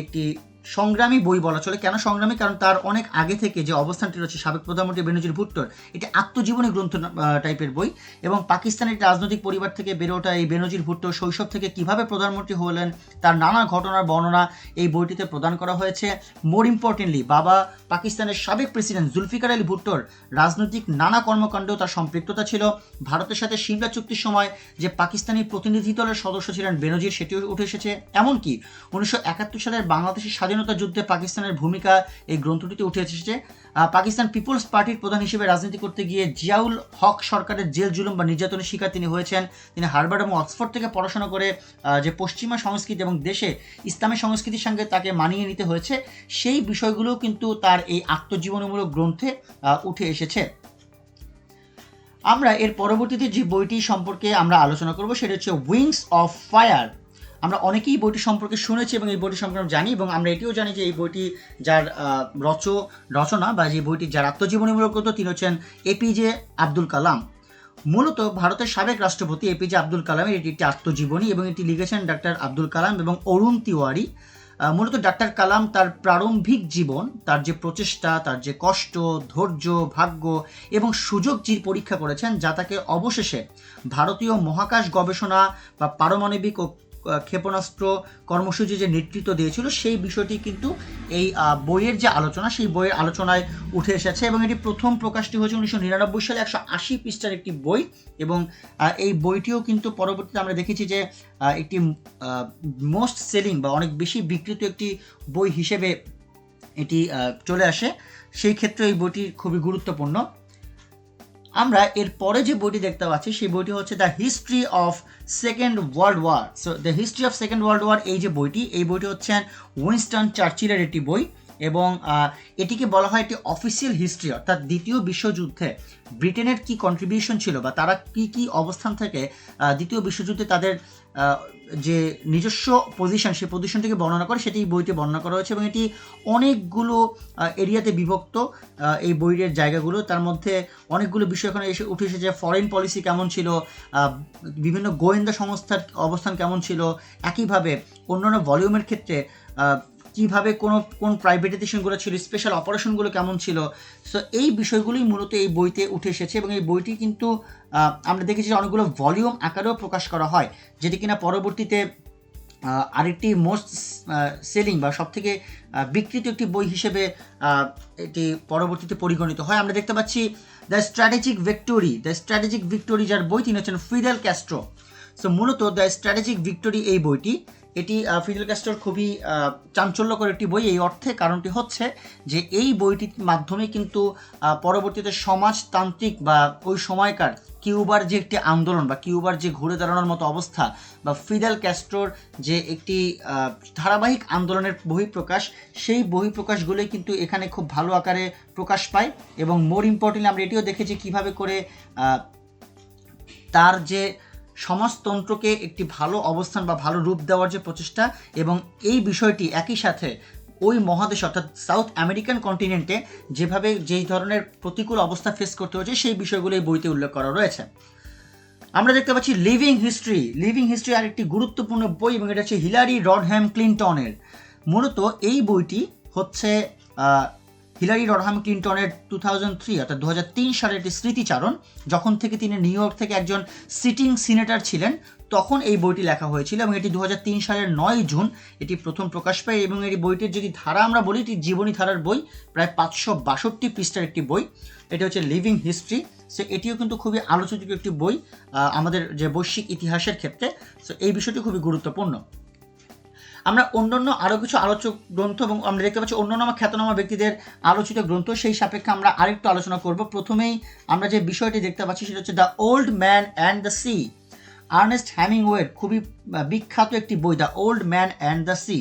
একটি সংগ্রামী বই বলা চলে। কেন সংগ্রামী? কারণ তার অনেক আগে থেকে যে অবস্থানটি রয়েছে সাবেক প্রধানমন্ত্রী বেনজির ভুট্টোর, এটি আত্মজীবনী গ্রন্থ টাইপের বই, এবং পাকিস্তানের রাজনৈতিক পরিবার থেকে বেড়ে ওঠা এই বেনজির ভুট্টো শৈশব থেকে কিভাবে প্রধানমন্ত্রী হলেন তার নানা ঘটনার বর্ণনা এই বইটিতে প্রদান করা হয়েছে। মোর ইম্পর্টেন্টলি বাবা পাকিস্তানের সাবেক প্রেসিডেন্ট জুলফিকার আলী ভুট্টোর রাজনৈতিক নানা কর্মকাণ্ডেও তার সম্পৃক্ততা ছিল। ভারতের সাথে সিমলা চুক্তির সময় যে পাকিস্তানি প্রতিনিধি দলের সদস্য ছিলেন বেনজির, সেটিও উঠে এসেছে। এমনকি 1971 সালের বাংলাদেশের স্বাধীনতা যুদ্ধে পাকিস্তানের ভূমিকা এই গ্রন্থটিতে উঠে এসেছে। পাকিস্তান পিপলস পার্টির প্রধান হিসেবে রাজনীতি করতে গিয়ে জিয়াউল হক সরকারের জেল জুলুম বা নির্যাতনের শিকার তিনি হয়েছেন। তিনি হার্ভার্ড এবং অক্সফোর্ড থেকে পড়াশোনা করে যে পশ্চিমা সংস্কৃতি এবং দেশে ইসলামী সংস্কৃতির সঙ্গে তাকে মানিয়ে নিতে হয়েছে, সেই বিষয়গুলোও কিন্তু তার এই আত্মজীবনীমূলক গ্রন্থে উঠে এসেছে। আমরা এর পরবর্তীতে যে বইটি সম্পর্কে আমরা আলোচনা করব সেটা হচ্ছে উইংস অফ ফায়ার। আমরা অনেকেই বইটি সম্পর্কে শুনেছি এবং এই বইটি সম্পর্কে জানি, এবং আমরা এটিও জানি যে এই বইটি যার রচনা বা যে বইটি যার আত্মজীবনীমূলক গ্রন্থ তিনি হচ্ছেন এপিজে আব্দুল কালাম। মূলত ভারতের সাবেক রাষ্ট্রপতি এপিজে আব্দুল কালামের এটি একটি আত্মজীবনী, এবং এটি লিখেছেন ডাক্তার আব্দুল কালাম এবং অরুণ তিওয়ারি। মূলত ডাক্তার কালাম তার প্রারম্ভিক জীবন, তার যে প্রচেষ্টা, তার যে কষ্ট, ধৈর্য, ভাগ্য এবং সুযোগ পরীক্ষা করেছেন, যা তাকে অবশেষে ভারতীয় মহাকাশ গবেষণা বা পারমাণবিক ও ক্ষেপণাস্ত্র কর্মসূচি যে নেতৃত্ব দিয়েছিল সেই বিষয়টি কিন্তু এই বইয়ের যে আলোচনা সেই বইয়ের আলোচনায় উঠে এসেছে। এবং এটি প্রথম প্রকাশটি হয়েছে 1999 সালে, 180 পৃষ্ঠার একটি বই, এবং এই বইটিও কিন্তু পরবর্তীতে আমরা দেখেছি যে একটি মোস্ট সেলিং বা অনেক বেশি বিক্রিত একটি বই হিসেবে এটি চলে আসে। সেই ক্ষেত্রে এই বইটি খুবই গুরুত্বপূর্ণ। আমরা এর পরে যে বইটি দেখতে পাচ্ছি সেই বইটি হচ্ছে the history of Second World War. So the history of Second World War এই যে বইটি, এই বইটি হচ্ছেন উইনস্টন চার্চিলের একটি বই, এবং এটিকে বলা হয় একটি অফিসিয়াল হিস্ট্রি, অর্থাৎ দ্বিতীয় বিশ্বযুদ্ধে ব্রিটেনের কি কন্ট্রিবিউশন ছিল বা তারা কি অবস্থান থেকে দ্বিতীয় বিশ্বযুদ্ধে তাদের যে নিজস্ব পজিশন সেই পজিশনটিকে বর্ণনা করে সেটি বইতে বর্ণনা করা হয়েছে। এবং এটি অনেকগুলো এরিয়াতে বিভক্ত এই বইয়ের জায়গাগুলো, তার মধ্যে অনেকগুলো বিষয় এখানে উঠে এসেছে। ফরেন পলিসি কেমন ছিল, বিভিন্ন গোয়েন্দা সংস্থার অবস্থান কেমন ছিল, একইভাবে অন্যান্য ভলিউমের ক্ষেত্রে কীভাবে কোন প্রাইভেটাইজেশনগুলো ছিল, স্পেশাল অপারেশনগুলো কেমন ছিল। সো এই বিষয়গুলোই মূলত এই বইতে উঠে এসেছে, এবং এই বইটি কিন্তু আমরা দেখেছি যে অনেকগুলো ভলিউম আকারেও প্রকাশ করা হয়, যেটি কিনা পরবর্তীতে আরেকটি মোস্ট সেলিং বা সবথেকে বিক্রিত একটি বই হিসেবে এটি পরবর্তীতে পরিগণিত হয়। আমরা দেখতে পাচ্ছি দ্য স্ট্র্যাটেজিক ভিক্টোরি যার বই তিনি হচ্ছেন ফিদেল ক্যাস্ট্রো। সো মূলত দ্য স্ট্র্যাটেজিক ভিক্টোরি এই বইটি, এটি ফিদেল ক্যাস্ট্রোর খুবই চাঞ্চল্যকর একটি বই। এই অর্থে কারণটি হচ্ছে যে এই বইটির মাধ্যমে কিন্তু পরবর্তীতে সমাজতান্ত্রিক বা ওই সময়কার কিউবার যে একটি আন্দোলন বা কিউবার যে ঘুরে দাঁড়ানোর মতো অবস্থা বা ফিদেল ক্যাস্ট্রোর যে একটি ধারাবাহিক আন্দোলনের বহিঃপ্রকাশ, সেই বহিঃপ্রকাশগুলোই কিন্তু এখানে খুব ভালো আকারে প্রকাশ পায়। এবং মোর ইম্পর্টেন্টলি আমরা এটিও দেখেছি কীভাবে করে তার যে সমাজতন্ত্রকে একটি ভালো অবস্থান বা ভালো রূপ দেওয়ার যে প্রচেষ্টা, এবং এই বিষয়টি একই সাথে ওই মহাদেশ অর্থাৎ সাউথ আমেরিকান কন্টিনেন্টে যেভাবে যেই ধরনের প্রতিকূল অবস্থা ফেস করতে হয়েছে সেই বিষয়গুলো এই বইতে উল্লেখ করা রয়েছে। আমরা দেখতে পাচ্ছি লিভিং হিস্ট্রি আরেকটি গুরুত্বপূর্ণ বই, এবং এটা হচ্ছে হিলারি রডহ্যাম ক্লিন্টনের। মূলত এই বইটি হচ্ছে হিলারি রডহ্যাম ক্লিন্টনের 2003 অর্থাৎ 2003 সালের একটি স্মৃতিচারণ। যখন থেকে তিনি নিউ ইয়র্ক থেকে একজন সিটিং সিনেটর ছিলেন তখন এই বইটি লেখা হয়েছিল, এবং এটি 2003 সালের 9 জুন এটি প্রথম প্রকাশ পায়। এবং এই বইটির যদি ধারা আমরা বলি, এটি জীবনী ধারার বই, প্রায় 562 পৃষ্ঠার একটি বই। এটি হচ্ছে লিভিং হিস্ট্রি। সো এটিও কিন্তু খুবই আলোচিত একটি বই আমাদের যে বৈশ্বিক ইতিহাসের ক্ষেত্রে। সো এই বিষয়টি খুবই গুরুত্বপূর্ণ। আমরা অন্যান্য আরও কিছু আলোচক গ্রন্থ এবং আমরা দেখতে পাচ্ছি অন্যান্য খ্যাতনামা ব্যক্তিদের আলোচিত গ্রন্থ, সেই সাপেক্ষে আমরা আরেকটু আলোচনা করব। প্রথমেই আমরা যে বিষয়টি দেখতে পাচ্ছি সেটা হচ্ছে the old man and the sea, Ernest হেমিংওয়ের খুবই বিখ্যাত একটি বই, the old man and the sea.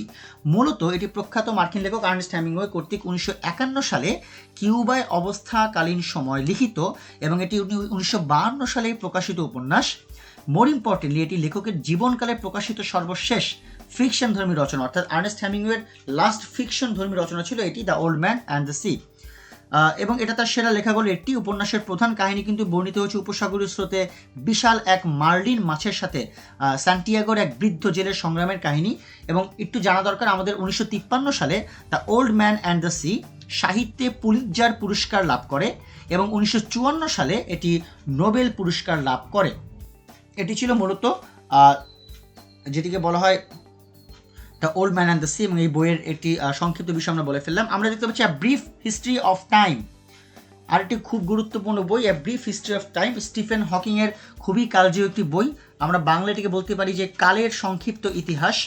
মূলত এটি প্রখ্যাত মার্কিন লেখক আর্নেস্ট হেমিংওয়ে কর্তৃক 1951 সালে কিউবায় অবস্থাকালীন সময় লিখিত, এবং এটি 1952 সালে প্রকাশিত উপন্যাস। মোর ইম্পর্টেন্টলি এটি লেখকের জীবনকালে প্রকাশিত সর্বশেষ ফিকশন ধর্মী রচনা, অর্থাৎ আর্নেস্ট হেমিংওয়ের লাস্ট ফিকশন ধর্মী রচনা ছিল এটি, the old man and the C. এবং এটা তার সেরা লেখাগুলো একটি। উপন্যাসের প্রধান কাহিনী কিন্তু বর্ণিত হচ্ছে উপসাগরীয় স্রোতে বিশাল এক মার্লিন মাছের সাথে সান্টিয়াগোর এক বৃদ্ধ জেলের সংগ্রামের কাহিনী। এবং একটু জানা দরকার আমাদের 1953 সালে the old man and the C সাহিত্যে পুলিৎজার পুরস্কার লাভ করে, এবং 1954 সালে এটি নোবেল পুরস্কার লাভ করে। এটি ছিল মূলত যেটিকে বলা হয় the old man and the C, এবং এই বইয়ের একটি সংক্ষিপ্ত বিষয় আমরা বলে ফেললাম। আমরা দেখতে পাচ্ছি ব্রিফ হিস্ট্রি অফ টাইম, আর একটি খুব গুরুত্বপূর্ণ বই, brief history of time, Stephen হকিংয়ের খুবই কালজয়ী একটি বই। আমরা বাংলাটিকে বলতে পারি যে কালের সংক্ষিপ্ত ইতিহাস।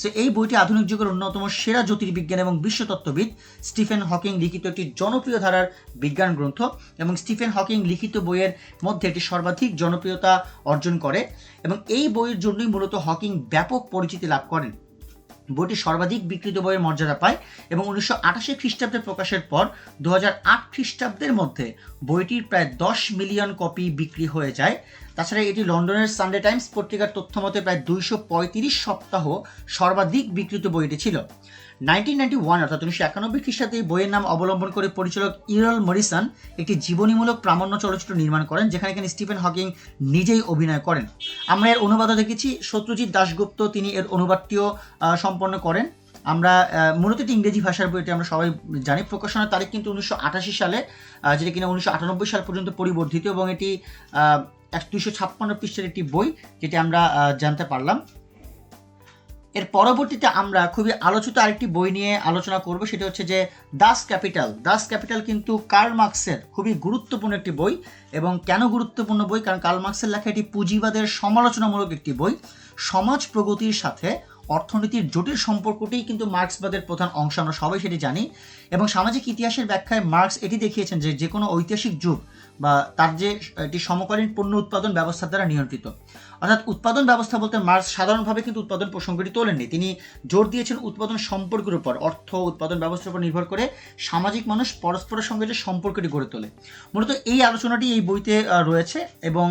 সো এই বইটি আধুনিক যুগের অন্যতম সেরা জ্যোতির্বিজ্ঞান এবং বিশ্বতত্ত্ববিদ স্টিফেন হকিং লিখিত একটি জনপ্রিয় ধারার বিজ্ঞান গ্রন্থ, এবং স্টিফেন হকিং লিখিত বইয়ের মধ্যে এটি সর্বাধিক জনপ্রিয়তা অর্জন করে, এবং এই বইয়ের জন্যই মূলত হকিং ব্যাপক পরিচিতি লাভ করেন। বইটি সর্বাধিক বিক্রিত বইয়ের মর্যাদা পায়, এবং 1988 খ্রিস্টাব্দে প্রকাশের পর 2008 খ্রিস্টাব্দের মধ্যে বইটির প্রায় 10 মিলিয়ন কপি বিক্রি হয়ে যায়। তাছাড়া এটি লন্ডনের সানডে টাইমস পত্রিকার তথ্য মতে প্রায় 235 সপ্তাহ সর্বাধিক বিক্রিত বইটি ছিল। 1991 অর্থাৎ 1991 খ্রিস্টাব্দে এই বইয়ের নাম অবলম্বন করে পরিচালক ইরল মরিসন একটি জীবনীমূলক প্রামাণ্য চলচ্চিত্র নির্মাণ করেন, যেখানে স্টিফেন হকিং নিজেই অভিনয় করেন। আমরা এর অনুবাদও দেখেছি, সত্যজিৎ দাশগুপ্ত তিনি এর অনুবাদটিও সম্পন্ন করেন। আমরা মূলত এটি ইংরেজি ভাষার বই, এটি আমরা সবাই জানি। প্রকাশনার তারিখ কিন্তু 1988 সালে, যেটা কিনা 1998 সাল পর্যন্ত পরিবর্ধিত, এবং এটি 256 পৃষ্ঠার একটি বই, যেটি আমরা জানতে পারলাম। এর পরবর্তীতে আমরা খুবই আলোচিত আরেকটি বই নিয়ে আলোচনা করব, সেটা হচ্ছে যে দাস ক্যাপিটাল কিন্তু কার্ল মার্কসের খুবই গুরুত্বপূর্ণ একটি বই। এবং কেন গুরুত্বপূর্ণ বই? কারণ কার্ল মার্কসের লেখা এটি পুঁজিবাদের সমালোচনামূলক একটি বই। সমাজ প্রগতির সাথে অর্থনীতির জটিল সম্পর্কটি কিন্তু মার্ক্সবাদের প্রধান অংশ, আমরা সবাই সেটি জানি। এবং সামাজিক ইতিহাসের ব্যাখ্যায় মার্ক্স এটি দেখিয়েছেন যে কোনো ঐতিহাসিক যুগ বা তার যে এটি সমকালীন পণ্য উৎপাদন ব্যবস্থার দ্বারা নিয়ন্ত্রিত। অর্থাৎ উৎপাদন ব্যবস্থা বলতে মার্ক্স সাধারণভাবে কিন্তু উৎপাদন প্রসঙ্গটি তোলেননি, তিনি জোর দিয়েছেন উৎপাদন সম্পর্কের উপর। অর্থ উৎপাদন ব্যবস্থার উপর নির্ভর করে সামাজিক মানুষ পরস্পরের সঙ্গে যে সম্পর্কটি গড়ে তোলে। মূলত এই আলোচনাটি এই বইতে রয়েছে, এবং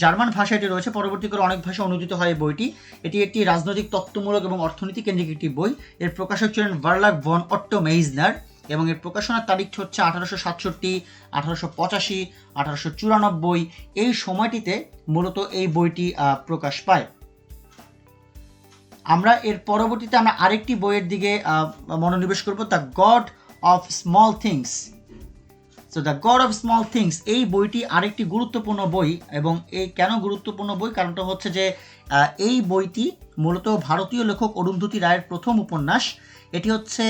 জার্মান ভাষায় এটি রয়েছে। পরবর্তীকালে অনেক ভাষা অনুদিত হয় এই বইটি। এটি একটি রাজনৈতিক তত্ত্বমূলক এবং অর্থনীতি কেন্দ্রিক একটি বই। এর প্রকাশক ছিলেন ভার্লাক ভন অট্টো মেইজনার, এবং এর প্রকাশনার তারিখ হচ্ছে 1867, 1885, 1894 এই সময়টিতে মূলত এই বইটি প্রকাশ পায়। আমরা এর পরবর্তীতে আমরা আরেকটি বইয়ের দিকে মনোনিবেশ করব, the god of small things. So the god of small things এই বইটি আরেকটি গুরুত্বপূর্ণ বই। এবং এই কেন গুরুত্বপূর্ণ বই? কারণটা হচ্ছে যে এই বইটি মূলত ভারতীয় লেখক অরুন্ধতী রায়ের প্রথম উপন্যাস। এটি হচ্ছে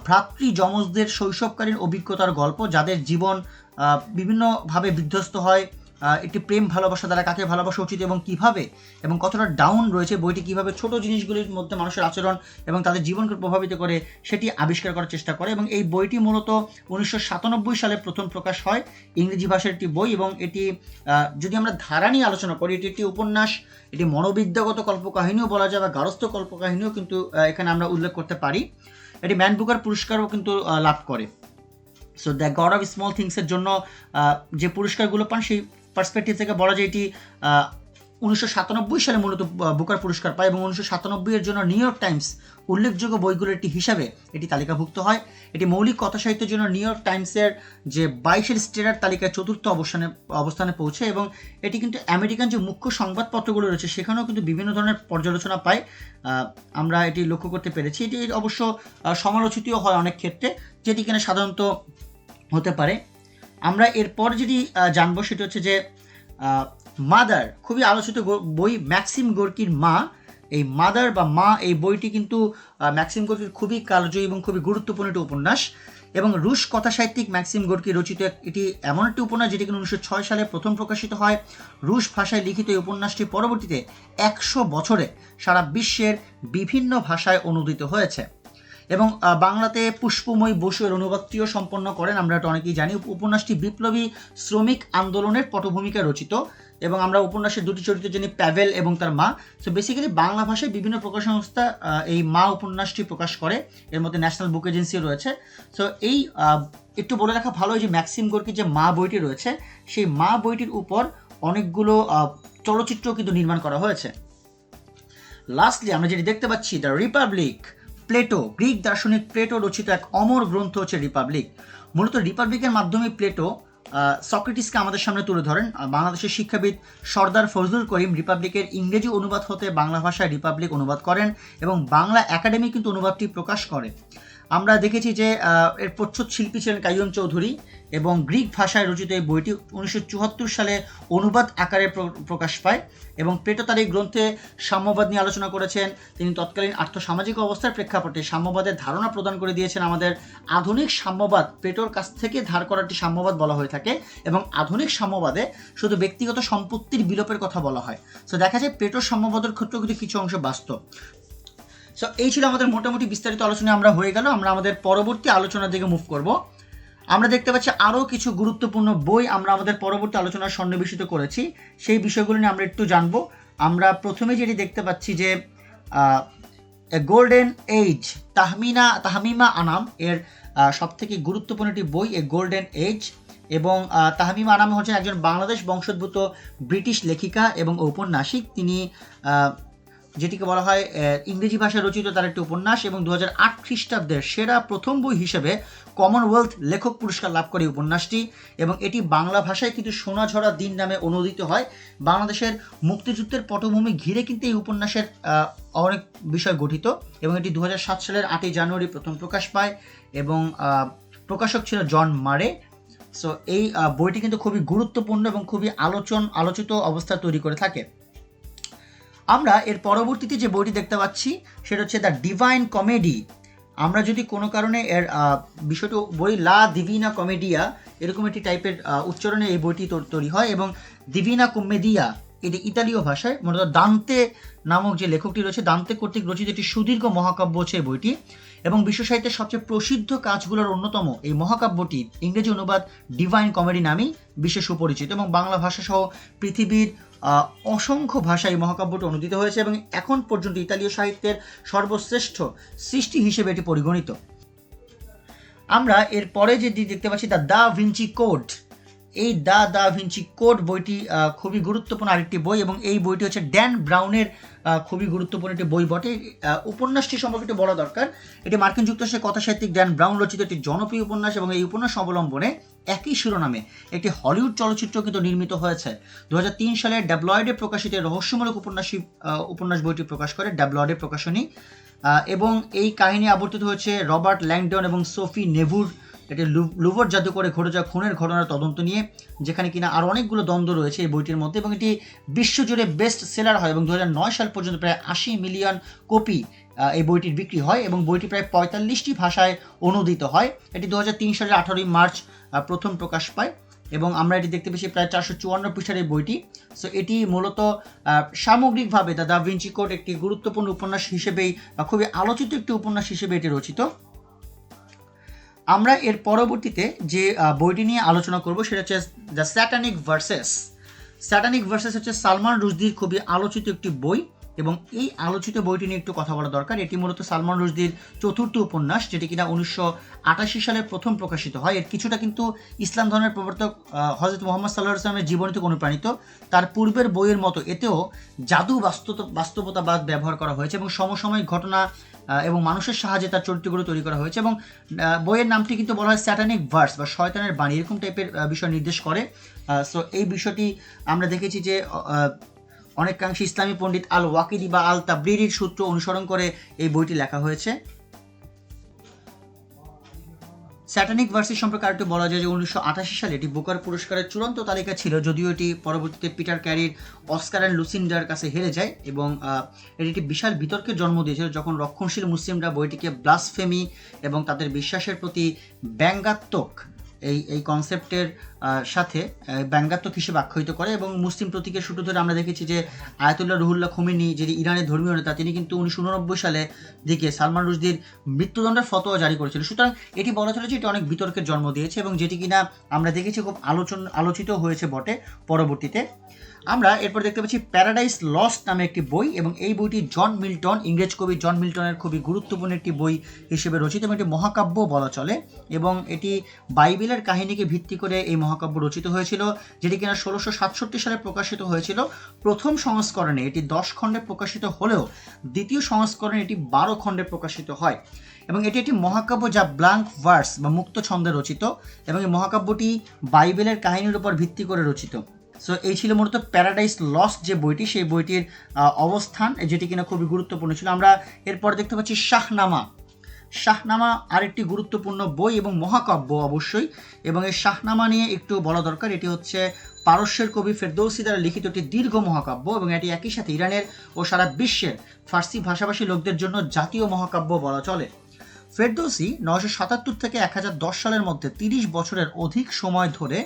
ভ্রাতৃ যমজদের শৈশবকালীন অভিজ্ঞতার গল্প, যাদের জীবন বিভিন্নভাবে বিধ্বস্ত হয়। একটি প্রেম ভালোবাসা দ্বারা কাকে ভালোবাসা উচিত এবং কিভাবে, এবং কতটা ডাউন রয়েছে বইটি, কিভাবে ছোট জিনিসগুলির মধ্যে মানুষের আচরণ এবং তাদের জীবনকে প্রভাবিত করে সেটি আবিষ্কার করার চেষ্টা করে। এবং এই বইটি মূলত 1997 সালে প্রথম প্রকাশ হয়, ইংরেজি ভাষার একটি বই। এবং এটি যদি আমরা ধারা নিয়ে আলোচনা করি, এটি একটি উপন্যাস, এটি মনোবিদ্যাগত কল্পকাহিনীও বলা যায় বা গারস্থ কল্পকাহিনীও কিন্তু এখানে আমরা উল্লেখ করতে পারি। এটি ম্যান বুকার পুরস্কারও কিন্তু লাভ করে। So the god of small থিংসের জন্য যে পুরস্কারগুলো পান সেই পার্সপেক্টিভ থেকে বলা যায় এটি 1997 সালে মূলত বুকার পুরস্কার পায় এবং 1997 এর জন্য নিউ ইয়র্ক টাইমস উল্লেখযোগ্য বইগুলোর একটি হিসাবে এটি তালিকাভুক্ত হয়। এটি মৌলিক কথা সাহিত্যের জন্য নিউ ইয়র্ক টাইমসের যে 22 স্টেরার তালিকায় চতুর্থ অবস্থানে পৌঁছে এবং এটি কিন্তু আমেরিকান যে মুখ্য সংবাদপত্রগুলো রয়েছে সেখানেও কিন্তু বিভিন্ন ধরনের পর্যালোচনা পায়, আমরা এটি লক্ষ্য করতে পেরেছি। এটি অবশ্য সমালোচিতও হয় অনেক ক্ষেত্রে, যেটি কিনা সাধারণত হতে পারে। আমরা এরপর যেটি জানবো সেটা হচ্ছে যে মাদার, খুবই আলোচিত বই ম্যাক্সিম গোর্কির মা। এই মাদার বা মা এই বইটি কিন্তু ম্যাক্সিম গোর্কির খুবই কালজয়ী এবং খুবই গুরুত্বপূর্ণ একটি উপন্যাস এবং রুশ কথাসাহিত্যিক ম্যাক্সিম গোর্কি রচিত এটি এমন একটি উপন্যাস যেটি কিন্তু 1906 সালে প্রথম প্রকাশিত হয়। রুশ ভাষায় লিখিত এই উপন্যাসটি পরবর্তীতে 100 বছরে সারা বিশ্বের বিভিন্ন ভাষায় অনুদিত হয়েছে এবং বাংলাতে পুষ্পময়ী বসু এর অনুবাদটিও সম্পন্ন করেন, আমরা এটা অনেকেই জানি। উপন্যাসটি বিপ্লবী শ্রমিক আন্দোলনের পটভূমিকায় রচিত এবং আমরা উপন্যাসের দুটি চরিত্র জানি, প্যাভেল এবং তার মা। সো বেসিক্যালি বাংলা ভাষায় বিভিন্ন প্রকাশন সংস্থা এই মা উপন্যাসটি প্রকাশ করে, এর মধ্যে ন্যাশনাল বুক এজেন্সি রয়েছে। সো এই একটু বলে রাখা ভালো যে ম্যাক্সিম গোর্কির যে মা বইটি রয়েছে সেই মা বইটির উপর অনেকগুলো চলচ্চিত্র কিন্তু নির্মাণ করা হয়েছে। লাস্টলি আমরা যেটি দেখতে পাচ্ছি দ্য রিপাবলিক, প্লেটো, গ্রিক দার্শনিক প্লেটো রচিত এক অমর গ্রন্থ হচ্ছে রিপাবলিক। মূলত রিপাবলিকের মাধ্যমে প্লেটো সক্রেটিসকে আমাদের সামনে তুলে ধরেন। বাংলাদেশের শিক্ষাবিদ সর্দার ফজলুল করিম রিপাবলিকের ইংরেজি অনুবাদ হতে বাংলা ভাষায় রিপাবলিক অনুবাদ করেন এবং বাংলা একাডেমি কিন্তু অনুবাদটি প্রকাশ করে। আমরা দেখেছি যে এর প্রচ্ছদ শিল্পী ছিলেন কাইয়ুম চৌধুরী এবং গ্রিক ভাষায় রচিত এই বইটি 1974 সালে অনুবাদ আকারে প্রকাশ পায় এবং প্লেটো তার এই গ্রন্থে সাম্যবাদ নিয়ে আলোচনা করেছেন। তিনি তৎকালীন আর্থসামাজিক অবস্থার প্রেক্ষাপটে সাম্যবাদের ধারণা প্রদান করে দিয়েছেন। আমাদের আধুনিক সাম্যবাদ প্লেটোর কাছ থেকে ধার করা একটি সাম্যবাদ বলা হয়ে থাকে এবং আধুনিক সাম্যবাদে শুধু ব্যক্তিগত সম্পত্তির বিলোপের কথা বলা হয়। সো দেখা যায় প্লেটোর সাম্যবাদের ক্ষেত্রেও কিন্তু কিছু অংশ বাস্তব। সো এই ছিল আমাদের মোটামুটি বিস্তারিত আলোচনা আমরা হয়ে গেল। আমরা আমাদের পরবর্তী আলোচনার দিকে মুভ করব। আমরা দেখতে পাচ্ছি আরও কিছু গুরুত্বপূর্ণ বই আমরা আমাদের পরবর্তী আলোচনার সন্নিবেশিত করেছি, সেই বিষয়গুলো নিয়ে আমরা একটু জানবো। আমরা প্রথমে যেটি দেখতে পাচ্ছি যে গোল্ডেন এজ, তাহমিমা আনাম এর সবথেকে গুরুত্বপূর্ণ একটি বই এ গোল্ডেন এজ এবং তাহমিমা আনাম হচ্ছেন একজন বাংলাদেশ বংশোদ্ভূত ব্রিটিশ লেখিকা এবং ঔপন্যাসিক। তিনি যেটিকে বলা হয় ইংরেজি ভাষায় রচিত তার একটি উপন্যাস এবং 2008 খ্রিস্টাব্দের সেরা প্রথম বই হিসেবে কমনওয়েলথ লেখক পুরস্কার লাভ করে উপন্যাসটি এবং এটি বাংলা ভাষায় কিন্তু সোনাঝরা দিন নামে অনুদিত হয়। বাংলাদেশের মুক্তিযুদ্ধের পটভূমি ঘিরে কিন্তু এই উপন্যাসের অনেক বিষয় গঠিত এবং এটি 2007 সালের 8ই জানুয়ারি প্রথম প্রকাশ পায় এবং প্রকাশক ছিল জন মারে। সো এই বইটি কিন্তু খুবই গুরুত্বপূর্ণ এবং খুবই আলোচিত অবস্থা তৈরি করে থাকে। আমরা এর পরবর্তীতে যে বইটি দেখতে পাচ্ছি সেটা হচ্ছে দ্য ডিভাইন কমেডি। আমরা যদি কোনো কারণে এর বিষয়টি বই লা দিভিনা কমেডিয়া এরকম একটি টাইপের উচ্চারণে এই বইটি তৈরি হয় এবং দিভিনা কমেডিয়া এটি ইতালীয় ভাষায়, মূলত দান্তে নামক যে লেখকটি রয়েছে দান্তে কর্তৃক রচিত একটি সুদীর্ঘ মহাকাব্য হচ্ছে এই বইটি এবং বিশ্ব সাহিত্যের সবচেয়ে প্রসিদ্ধ কাজগুলোর অন্যতম এই মহাকাব্যটি ইংরেজি অনুবাদ ডিভাইন কমেডি নামেই বিশ্বে সুপরিচিত এবং বাংলা ভাষা সহ পৃথিবীর অসংখ্য ভাষায় মহাকাব্যটি অনুদিত হয়েছে এবং এখন পর্যন্ত ইতালীয় সাহিত্যের সর্বশ্রেষ্ঠ সৃষ্টি হিসেবে এটি পরিগণিত। আমরা এরপরে যে দেখতে পাচ্ছি দ্য ভিঞ্চি কোড। এই দ্য ভিঞ্চি কোড বইটি খুবই গুরুত্বপূর্ণ আরেকটি বই এবং এই বইটি হচ্ছে ড্যান ব্রাউনের খুবই গুরুত্বপূর্ণ একটি বই বটে। উপন্যাসটি সম্পর্কে একটু বলা দরকার। এটি মার্কিন যুক্তরাষ্ট্রের কথাসাহিত্যিক ড্যান ব্রাউন রচিত একটি জনপ্রিয় উপন্যাস এবং এই উপন্যাস অবলম্বনে একই শিরোনামে একটি হলিউড চলচ্চিত্র কিন্তু নির্মিত হয়েছে। 2003 সালে ড্যাবলয়েডে প্রকাশিত রহস্যমূলক উপন্যাস বইটি প্রকাশ করে ড্যাবলয়েডে প্রকাশনী এবং এই কাহিনী আবর্তিত হয়েছে রবার্ট ল্যাংডন এবং সোফি নেভুর এটি লুভর জাদুঘরে ঘটে যাওয়া খুনের ঘটনার তদন্ত নিয়ে, যেখানে কিনা আরও অনেকগুলো দ্বন্দ্ব রয়েছে এই বইটির মধ্যে এবং এটি বিশ্বজুড়ে বেস্ট সেলার হয় এবং 2009 সাল পর্যন্ত প্রায় 80 মিলিয়ন কপি এই বইটির বিক্রি হয় এবং বইটি প্রায় 45টি ভাষায় অনুদিত হয়। এটি 2003 সালের 18 মার্চ প্রথম প্রকাশ পায় এবং আমরা এটি দেখতে পেয়েছি প্রায় 454 পৃষ্ঠার এই বইটি। সো এটি মূলত সামগ্রিকভাবে দ্য ভিঞ্চি কোড একটি গুরুত্বপূর্ণ উপন্যাস হিসেবেই খুবই আলোচিত একটি উপন্যাস হিসেবে এটি রচিত। আমরা এর পরবর্তীতে যে বইটি নিয়ে আলোচনা করব সেটা হচ্ছে the satanic versus. Satanic versus হচ্ছে সালমান রুশদির খুবই আলোচিত একটি বই এবং এই আলোচিত বইটি নিয়ে একটু কথা বলা দরকার। এটি মূলত সালমান রুশদির চতুর্থ উপন্যাস, যেটি কিনা 1988 সালে প্রথম প্রকাশিত হয়। এর কিছুটা কিন্তু ইসলাম ধর্মের প্রবর্তক হযরত মুহাম্মদ সাল্লাল্লাহু আলাইহি ওয়াসাল্লামের জীবনী থেকে অনুপ্রাণিত। তার পূর্বের বইয়ের মতো এতেও জাদু বাস্তবতাবাদ ব্যবহার করা হয়েছে এবং সমসাময়িক ঘটনা এবং মানুষের সাহায্যে তার চরিত্রগুলো তৈরি করা হয়েছে। এবং বইয়ের নামটি কিন্তু বলা হয় স্যাটানিক ভার্স বা শয়তানের বাণী, এরকম টাইপের বিষয় নির্দেশ করে। সো এই বিষয়টি আমরা দেখেছি যে অনেকাংশে ইসলামী পণ্ডিত আল ওয়াকিদি বা আল তাবরিরির সূত্র অনুসরণ করে এই বইটি লেখা হয়েছে। স্যাটানিক ভার্সেস সম্পর্কে আরেকটু বলা যায় যে 1988 সালে এটি বুকার পুরস্কারের চূড়ান্ত তালিকা ছিল, যদিও এটি পরবর্তীতে পিটার ক্যারির অস্কার অ্যান্ড লুসিন্ডার কাছে হেরে যায় এবং এটি একটি বিশাল বিতর্কের জন্ম দিয়েছিল যখন রক্ষণশীল মুসলিমরা বইটিকে ব্লাসফেমি এবং তাদের বিশ্বাসের প্রতি ব্যঙ্গাত্মক এই কনসেপ্টের সাথে ব্যঙ্গাত্মক হিসেবে আখ্যায়িত করে। এবং মুসলিম প্রতীকের সূত্র ধরে আমরা দেখেছি যে আয়াতুল্লাহ রুহুল্লাহ খোমেনি, যিনি ইরানের ধর্মীয় নেতা, তিনি কিন্তু 1989 সালে দিকে সালমান রুশদির মৃত্যুদণ্ডের ফতোয়া জারি করেছিলেন। সুতরাং এটি বলা চলে যে এটি অনেক বিতর্কের জন্ম দিয়েছে এবং যেটি কিনা আমরা দেখেছি খুব আলোচিত হয়েছে বটে পরবর্তীতে। আমরা এরপর দেখতে পাচ্ছি প্যারাডাইস লস্ট নামে একটি বই, এবং এই বইটি জন মিল্টন, ইংরেজ কবি জন মিল্টনের খুবই গুরুত্বপূর্ণ একটি বই হিসেবে রচিত এবং এটি মহাকাব্য বলা চলে। এবং এটি বাইবেলের কাহিনীকে ভিত্তি করে এই মহাকাব্য রচিত হয়েছিল, যেটি কিনা 1667 সালে প্রকাশিত হয়েছিল। প্রথম সংস্করণে এটি 10 খণ্ডে প্রকাশিত হলেও দ্বিতীয় সংস্করণে এটি 12 খণ্ডে প্রকাশিত হয়। এবং এটি একটি মহাকাব্য যা ব্ল্যাঙ্ক ভার্স বা মুক্ত ছন্দে রচিত, এবং এই মহাকাব্যটি বাইবেলের কাহিনীর উপর ভিত্তি করে রচিত। সো এই ছিল মূলত প্যারাডাইস লস্ট যে বইটি, সেই বইটির অবস্থান, যেটি কিনা খুবই গুরুত্বপূর্ণ ছিল। আমরা এরপর দেখতে পাচ্ছি শাহনামা আরেকটি গুরুত্বপূর্ণ বই এবং মহাকাব্য অবশ্যই, এবং এই শাহনামা নিয়ে একটু বলা দরকার। এটি হচ্ছে পারস্যের কবি ফেরদৌসি দ্বারা লিখিত একটি দীর্ঘ মহাকাব্য, এবং এটি একই সাথে ইরানের ও সারা বিশ্বের ফার্সি ভাষাভাষী লোকদের জন্য জাতীয় মহাকাব্য বলা চলে। ফেরদৌসি 977 থেকে 1010 সালের মধ্যে 30 বছরের অধিক সময় ধরে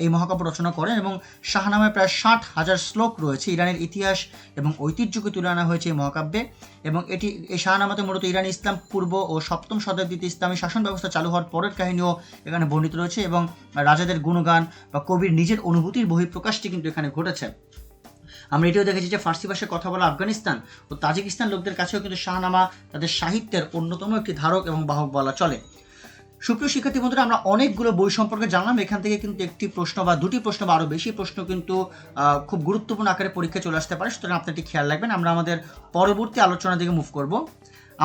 এই মহাকাব্য রচনা করেন, এবং শাহনামায় প্রায় 60,000 শ্লোক রয়েছে। ইরানের ইতিহাস এবং ঐতিহ্যকে তুলে আনা হয়েছে এই মহাকাব্যে। এবং এই শাহনামাতে মূলত ইরানি ইসলাম পূর্ব ও 7ম শতাব্দীতে ইসলামী শাসন ব্যবস্থা চালু হওয়ার পরের কাহিনীও এখানে বর্ণিত রয়েছে, এবং রাজাদের গুণগান বা কবির নিজের অনুভূতির বহিঃপ্রকাশটি কিন্তু এখানে ঘটেছে। আমরা এটিও দেখেছি যে ফার্সি ভাষায় কথা বলা আফগানিস্তান ও তাজিকিস্তান লোকদের কাছেও কিন্তু শাহনামা তাদের সাহিত্যের অন্যতম একটি ধারক এবং বাহক বলা চলে। সুপ্রিয় শিক্ষার্থী বন্ধুরা, আমরা অনেকগুলো বই সম্পর্কে জানলাম। এখান থেকে কিন্তু একটি প্রশ্ন বা দুটি প্রশ্ন বা আরও বেশি প্রশ্ন কিন্তু খুব গুরুত্বপূর্ণ আকারে পরীক্ষায় চলে আসতে পারে, সুতরাং আপনি এটি খেয়াল রাখবেন। আমরা আমাদের পরবর্তী আলোচনার দিকে মুভ করব।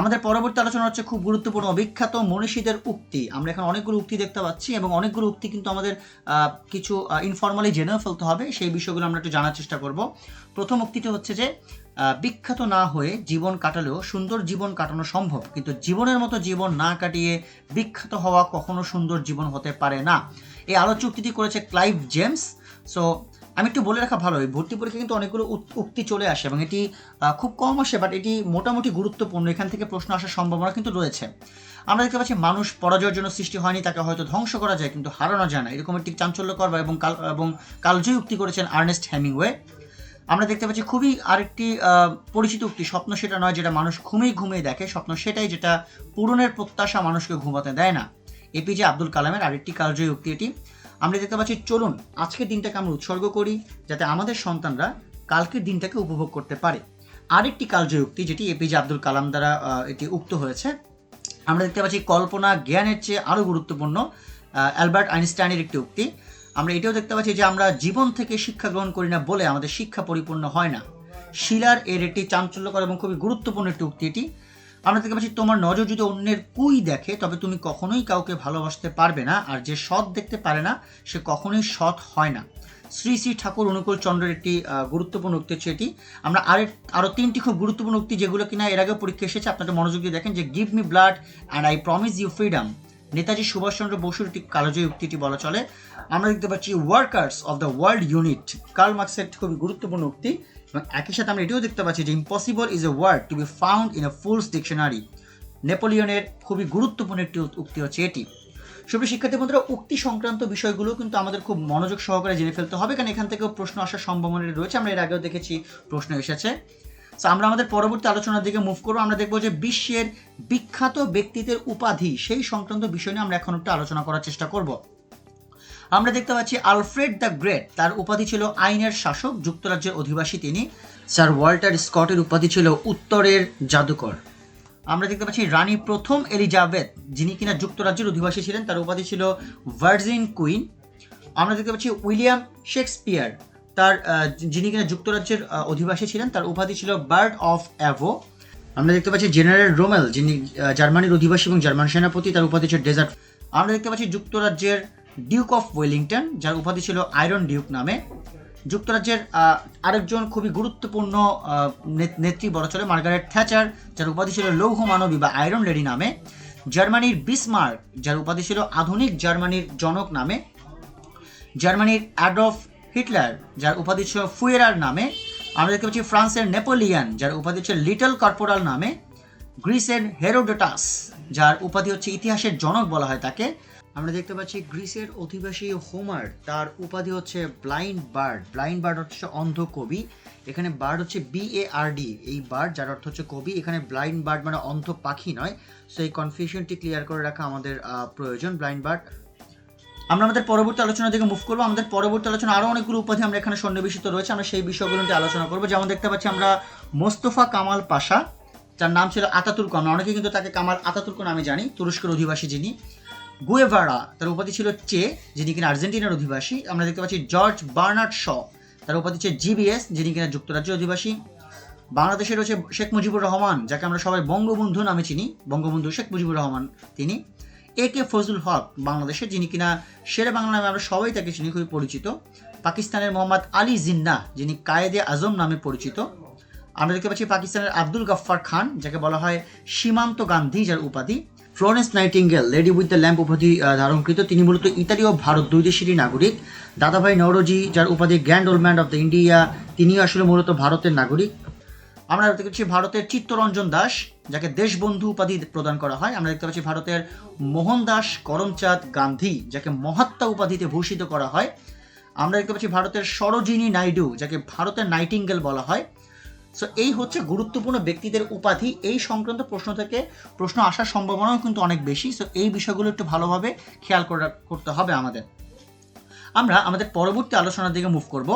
আমাদের পরবর্তী আলোচনা হচ্ছে খুব গুরুত্বপূর্ণ অবিখ্যাত মনীষীদের উক্তি। আমরা এখন অনেকগুলো উক্তি দেখতে পাচ্ছি, এবং অনেকগুলো উক্তি কিন্তু আমাদের কিছু ইনফর্মালি জেনেও ফেলতে হবে। সেই বিষয়গুলো আমরা একটু জানার চেষ্টা করব। প্রথম উক্তিটি হচ্ছে যে বিখ্যাত না হয়ে জীবন কাটালেও সুন্দর জীবন কাটানো সম্ভব, কিন্তু জীবনের মতো জীবন না কাটিয়ে বিখ্যাত হওয়া কখনো সুন্দর জীবন হতে পারে না। এই আলোচ্য উক্তিটি করেছে ক্লাইভ জেমস। সো আমি একটু বলে রাখা ভালো, এই ভর্তি পরীক্ষা কিন্তু অনেকগুলো উক্তি চলে আসে এবং এটি খুব কম আসে, বাট এটি মোটামুটি গুরুত্বপূর্ণ। এখান থেকে প্রশ্ন আসার সম্ভাবনা কিন্তু রয়েছে। আমরা দেখতে পাচ্ছি মানুষ পরাজয়ের জন্য সৃষ্টি হয়নি, তাকে হয়তো ধ্বংস করা যায় কিন্তু হারানো যায় না, এরকম একটি চাঞ্চল্যকর এবং কালজয়ী উক্তি করেছেন আর্নেস্ট হেমিংওয়ে। আমরা দেখতে পাচ্ছি খুবই আরেকটি পরিচিত উক্তি, স্বপ্ন সেটা নয় যেটা মানুষ ঘুমিয়ে দেখে, স্বপ্ন সেটাই যেটা পূরণের প্রত্যাশা মানুষকে ঘুমাতে দেয় না। এপিজে আব্দুল কালামের আরেকটি কালজয়ী উক্তি এটি। আমরা দেখতে পাচ্ছি চলুন আজকের দিনটাকে আমরা উৎসর্গ করি যাতে আমাদের সন্তানরা কালকের দিনটাকে উপভোগ করতে পারে। আরেকটি কালজয়ী উক্তি যেটি এপিজে আব্দুল কালাম দ্বারা এটি উক্ত হয়েছে। আমরা দেখতে পাচ্ছি কল্পনা জ্ঞানের চেয়ে আরও গুরুত্বপূর্ণ, অ্যালবার্ট আইনস্টাইনের একটি উক্তি। আমরা এটাও দেখতে পাচ্ছি যে আমরা জীবন থেকে শিক্ষা গ্রহণ করি না বলে আমাদের শিক্ষা পরিপূর্ণ হয় না। শিলার এর একটি চাঞ্চল্যকর এবং খুবই গুরুত্বপূর্ণ একটি উক্তি এটি। আমরা দেখতে পাচ্ছি তোমার নজর যদি অন্যের কুই দেখে তবে তুমি কখনোই কাউকে ভালোবাসতে পারবে না, আর যে সৎ দেখতে পারে না সে কখনোই সৎ হয় না। শ্রী শ্রী ঠাকুর অনুকূল চন্দ্রের একটি গুরুত্বপূর্ণ উক্তি হচ্ছে এটি। আমরা আরও তিনটি খুব গুরুত্বপূর্ণ উক্তি যেগুলো কিনা এর আগেও পরীক্ষা এসেছে, আপনাদের মনোযোগ দিয়ে দেখেন, যে give me blood and I promise you freedom, Netaji Subhashchandra বসুর একটি কালজয়ী উক্তিটি বলা চলে। আমরা দেখতে পাচ্ছি workers of the world unite, Karl মার্কসের একটি খুবই গুরুত্বপূর্ণ উক্তি। এবং একই সাথে আমরা এটিও দেখতে পাচ্ছি যে impossible is a word to be found in a fool's dictionary, নেপোলিয়নের খুবই গুরুত্বপূর্ণ একটি উক্তি হচ্ছে এটি। সুপ্রিয় শিক্ষার্থী বন্ধুরা, উক্তি সংক্রান্ত বিষয়গুলো কিন্তু আমাদের খুব মনোযোগ সহকারে জেনে ফেলতে হবে, কারণ এখান থেকেও প্রশ্ন আসার সম্ভাবনা রয়েছে। আমরা এর আগেও দেখেছি প্রশ্ন এসেছে। সো আমরা আমাদের পরবর্তী আলোচনার দিকে মুভ করবো। আমরা দেখবো যে বিশ্বের বিখ্যাত ব্যক্তিদের উপাধি, সেই সংক্রান্ত বিষয় নিয়ে আমরা এখন একটু আলোচনা করার চেষ্টা করব। আমরা দেখতে পাচ্ছি আলফ্রেড দ্য গ্রেট, তার উপাধি ছিল আইনের শাসক, যুক্তরাজ্যের অধিবাসী তিনি। স্যার ওয়াল্টার স্কটের উপাধি ছিল উত্তরের জাদুকর। আমরা দেখতে পাচ্ছি রানী প্রথম এলিজাবেথ, যিনি কিনা যুক্তরাজ্যের অধিবাসী ছিলেন, তার উপাধি ছিল ভার্জিন কুইন। আমরা দেখতে পাচ্ছি উইলিয়াম শেক্সপিয়ার, তার যিনি কিনা যুক্তরাজ্যের অধিবাসী ছিলেন, তার উপাধি ছিল বার্ড অফ অ্যাভো। আমরা দেখতে পাচ্ছি জেনারেল রোমেল, যিনি জার্মানির অধিবাসী এবং জার্মান সেনাপতি, তার উপাধি ছিল ডেজার্ট। আমরা দেখতে পাচ্ছি যুক্তরাজ্যের ডিউক অফ ওয়েলিংটন, যার উপাধি ছিল আয়রন ডিউক নামে। যুক্তরাজ্যের আরেকজন খুবই গুরুত্বপূর্ণ নেত্রী বলা চলে মার্গারেট থ্যাচার, যার উপাধি ছিল লৌহ মানবী বা আয়রন লেডি নামে। জার্মানির বিসমার্ক, যার উপাধি ছিল আধুনিক জার্মানির জনক নামে। জার্মানির অ্যাডলফ হিটলার, যার উপাধি ছিল ফুয়েরার নামে। আমরা দেখতে পাচ্ছি ফ্রান্সের নেপোলিয়ান, যার উপাধি ছিল লিটল কর্পোরাল নামে। গ্রিসের হেরোডোটাস, যার উপাধি হচ্ছে ইতিহাসের জনক বলা হয় তাকে। আমরা দেখতে পাচ্ছি গ্রিসের অধিবাসী হোমার, তার উপাধি হচ্ছে ব্লাইন্ড বার্ড। ব্লাইন্ড বার্ড হচ্ছে অন্ধ কবি। এখানে বার্ড হচ্ছে BARD, এই বার্ড যার অর্থ হচ্ছে কবি। এখানে ব্লাইন্ড বার্ড মানে অন্ধ পাখি নয়। সো এই কনফিউশনটি ক্লিয়ার করে রাখা আমাদের প্রয়োজন। Blind bird. আমরা আমাদের পরবর্তী আলোচনার দিকে মুভ করবো। আমাদের পরবর্তী আলোচনা আরও অনেকগুলো উপাধি আমরা এখানে সন্নিবেশিত রয়েছে, আমরা সেই বিষয়গুলো নিয়ে আলোচনা করবো। যেমন দেখতে পাচ্ছি আমরা মোস্তফা কামাল পাশা, যার নাম ছিল আতাতুর্ক। আমরা অনেকে কিন্তু তাকে কামাল আতাতুর্ক নামে জানি, তুরস্কের অধিবাসী যিনি। গুয়েভারা, তার উপাধি ছিল চে, যিনি কিনা আর্জেন্টিনার অধিবাসী। আমরা দেখতে পাচ্ছি জর্জ বার্নার্ড শ, তার উপাধি ছিল GBS, যিনি কিনা যুক্তরাজ্যের অধিবাসী। বাংলাদেশের রয়েছে শেখ মুজিবুর রহমান, যাকে আমরা সবাই বঙ্গবন্ধু নামে চিনি, বঙ্গবন্ধু শেখ মুজিবুর রহমান তিনি। AK ফজলুল হক বাংলাদেশের, যিনি কিনা শেরে বাংলা নামে আমরা সবাই তাকে চিনি, খুবই পরিচিত। পাকিস্তানের মোহাম্মদ আলী জিন্নাহ, যিনি কায়েদে আজম নামে পরিচিত। আমরা দেখতে পাচ্ছি পাকিস্তানের আব্দুল গফফার খান, যাকে বলা হয় সীমান্ত গান্ধী, যার উপাধি। Florence nightingale, lady with the lamp উপাধি ধারণকৃত, তিনি মূলত ইতালি ও ভারত দুই দেশেরই নাগরিক। দাদাভাই নওরোজি, যার উপাধি grand old man of the India, তিনিও আসলে মূলত ভারতের নাগরিক। আমরা দেখতে পাচ্ছি ভারতের চিত্তরঞ্জন দাস, যাকে দেশবন্ধু উপাধি প্রদান করা হয়। আমরা দেখতে পাচ্ছি ভারতের মোহনদাস করমচাঁদ গান্ধী, যাকে মহাত্মা উপাধিতে ভূষিত করা হয়। আমরা দেখতে পাচ্ছি ভারতের সরোজিনী নাইডু, যাকে ভারতের নাইটিঙ্গেল বলা হয়। সো এই হচ্ছে গুরুত্বপূর্ণ ব্যক্তিদের উপাধি। এই সংক্রান্ত প্রশ্ন থেকে প্রশ্ন আসার সম্ভাবনাও কিন্তু অনেক বেশি। সো এই বিষয়গুলো একটু ভালোভাবে খেয়াল করতে হবে আমাদের। আমরা আমাদের পরবর্তী আলোচনার দিকে মুভ করব।